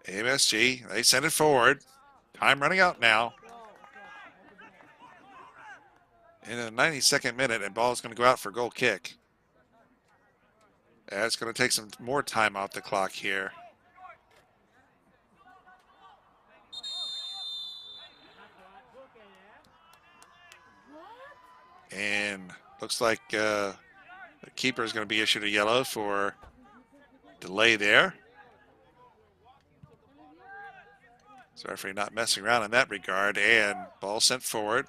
AMSG, they send it forward. Time running out now. In the 92nd minute, and ball is going to go out for goal kick. That's going to take some more time off the clock here. And looks like the keeper is going to be issued a yellow for delay there. So referee not messing around in that regard, and ball sent forward.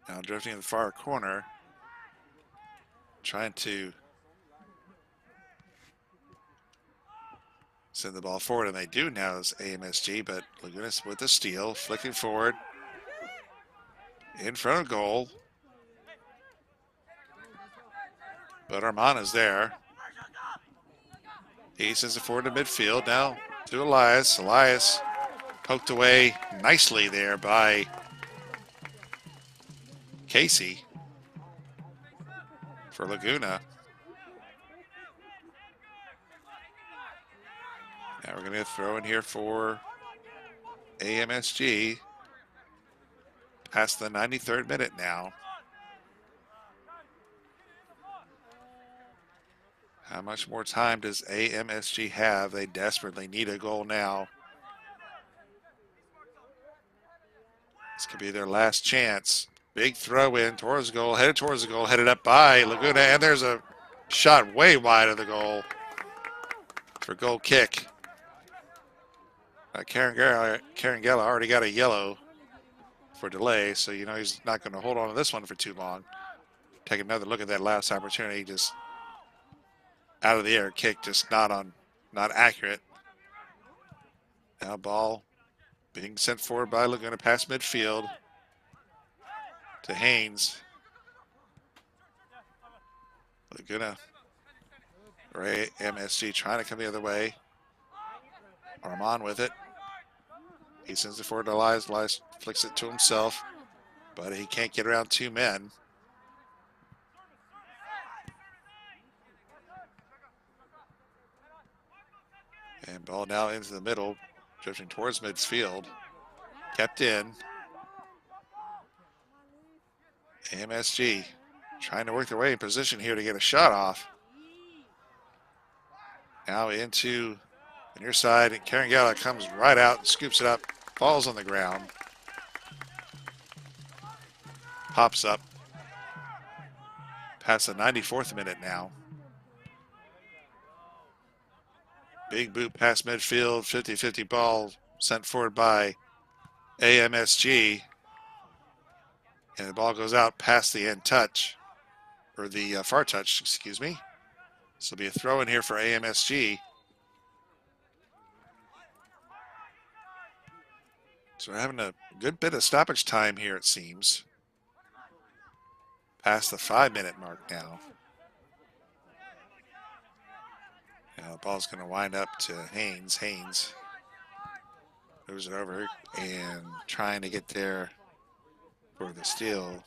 Now drifting in the far corner, trying to send the ball forward, and they do now as AMSG, but Laguna with the steal, flicking forward in front of goal. But Armand is there. He sends it forward to midfield. Now to Elias. Elias poked away nicely there by Casey for Laguna. Now we're going to throw in here for AMSG. Past the 93rd minute now. How much more time does AMSG have? They desperately need a goal now. This could be their last chance. Big throw in towards the goal, headed towards the goal, headed up by Laguna, and there's a shot way wide of the goal for goal kick. Carangella already got a yellow for delay, so you know he's not going to hold on to this one for too long. Take another look at that last opportunity, just out of the air kick, just not accurate. Now ball being sent forward by Laguna past midfield to Haynes. Laguna or AMSG trying to come the other way. Armand with it. He sends it forward to Elias. Elias flicks it to himself, but he can't get around two men. And ball now into the middle, drifting towards midfield. Kept in. AMSG trying to work their way in position here to get a shot off. Now into the near side, and Carangala comes right out and scoops it up, falls on the ground. Pops up. Past the 94th minute now. Big boot past midfield, 50-50 ball sent forward by AMSG. And the ball goes out past the end touch, or the far touch, excuse me. This will be a throw in here for AMSG. So we're having a good bit of stoppage time here, it seems. Past the 5-minute mark now. Now the ball's going to wind up to Haynes. Haynes moves it over and trying to get there for the steal.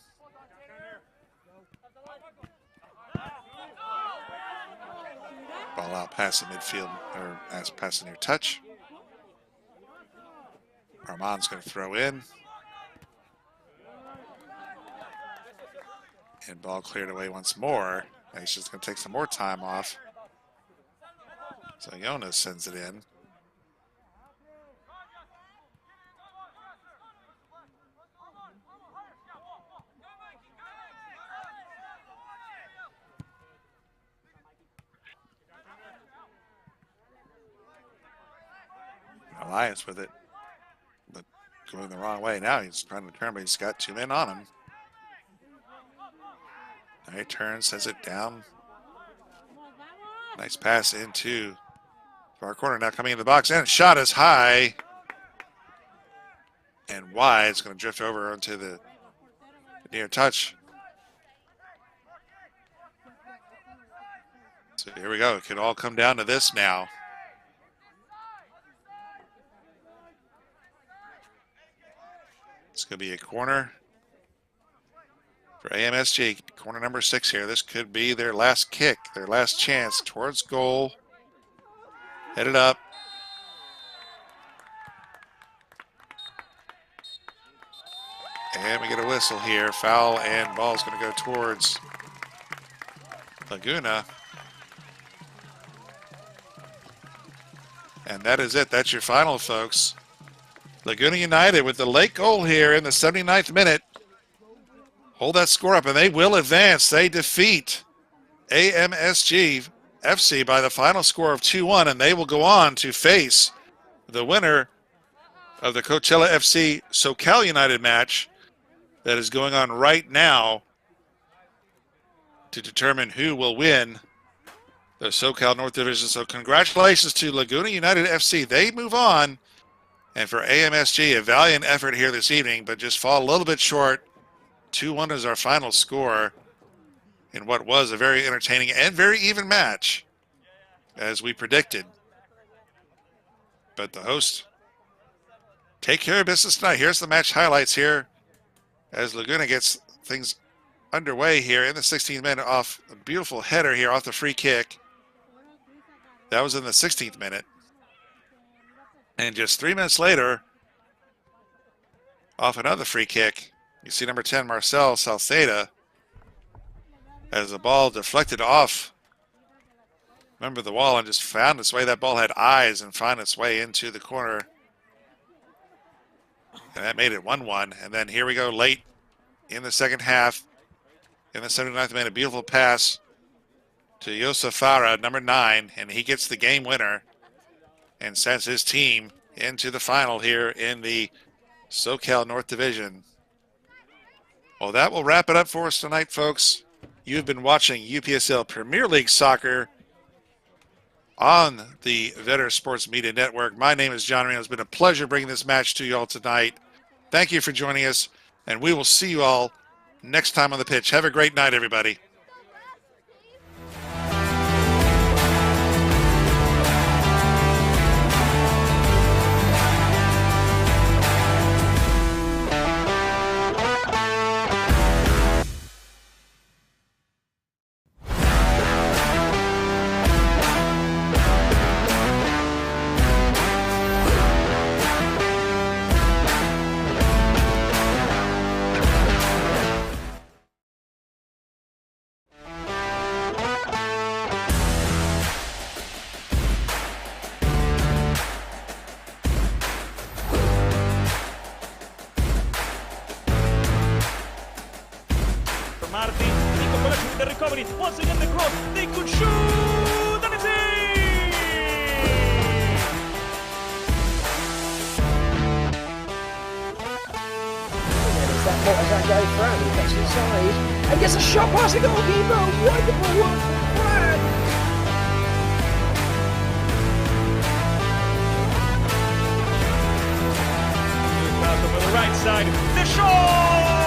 Ball out past the midfield, or past the near touch. Armand's going to throw in. And ball cleared away once more. He's just going to take some more time off. So Jonas sends it in. Elias with it, but going the wrong way. Now he's trying to turn, but he's got two men on him. Now he turns, sends it down. Nice pass into far corner. Now coming in the box, and shot is high and wide. It's going to drift over onto the near touch. So here we go. It could all come down to this now. It's going to be a corner for AMSG. Corner number 6 here. This could be their last kick, their last chance towards goal. Headed up. And we get a whistle here. Foul, and ball's going to go towards Laguna. And that is it. That's your final, folks. Laguna United with the late goal here in the 79th minute. Hold that score up, and they will advance. They defeat AMSG FC by the final score of 2-1, and they will go on to face the winner of the Coachella FC SoCal United match that is going on right now to determine who will win the SoCal North Division. So congratulations to Laguna United FC. They move on. And for AMSG, a valiant effort here this evening, but just fall a little bit short. 2-1 is our final score in what was a very entertaining and very even match, as we predicted. But the hosts take care of business tonight. Here's the match highlights here as Laguna gets things underway here in the 16th minute off a beautiful header here off the free kick. That was in the 16th minute. And just 3 minutes later, off another free kick, you see number 10, Marcel Salceda, as the ball deflected off, remember, the wall and just found its way. That ball had eyes and found its way into the corner. And that made it 1-1. And then here we go late in the second half, in the 79th minute, a beautiful pass to Yosef Farah, number 9, and he gets the game winner and sends his team into the final here in the SoCal North Division. Well, that will wrap it up for us tonight, folks. You've been watching UPSL Premier League Soccer on the Vetter Sports Media Network. My name is John Reno. It's been a pleasure bringing this match to you all tonight. Thank you for joining us, and we will see you all next time on the pitch. Have a great night, everybody. Roberto Collaci with the recovery. Once again the cross. They could shoot. And it's in! It's that Montezan guy Fran who gets inside and gets a shot past the goalkeeper. Wonderful one from Fran. Roberto for the right side. The shot!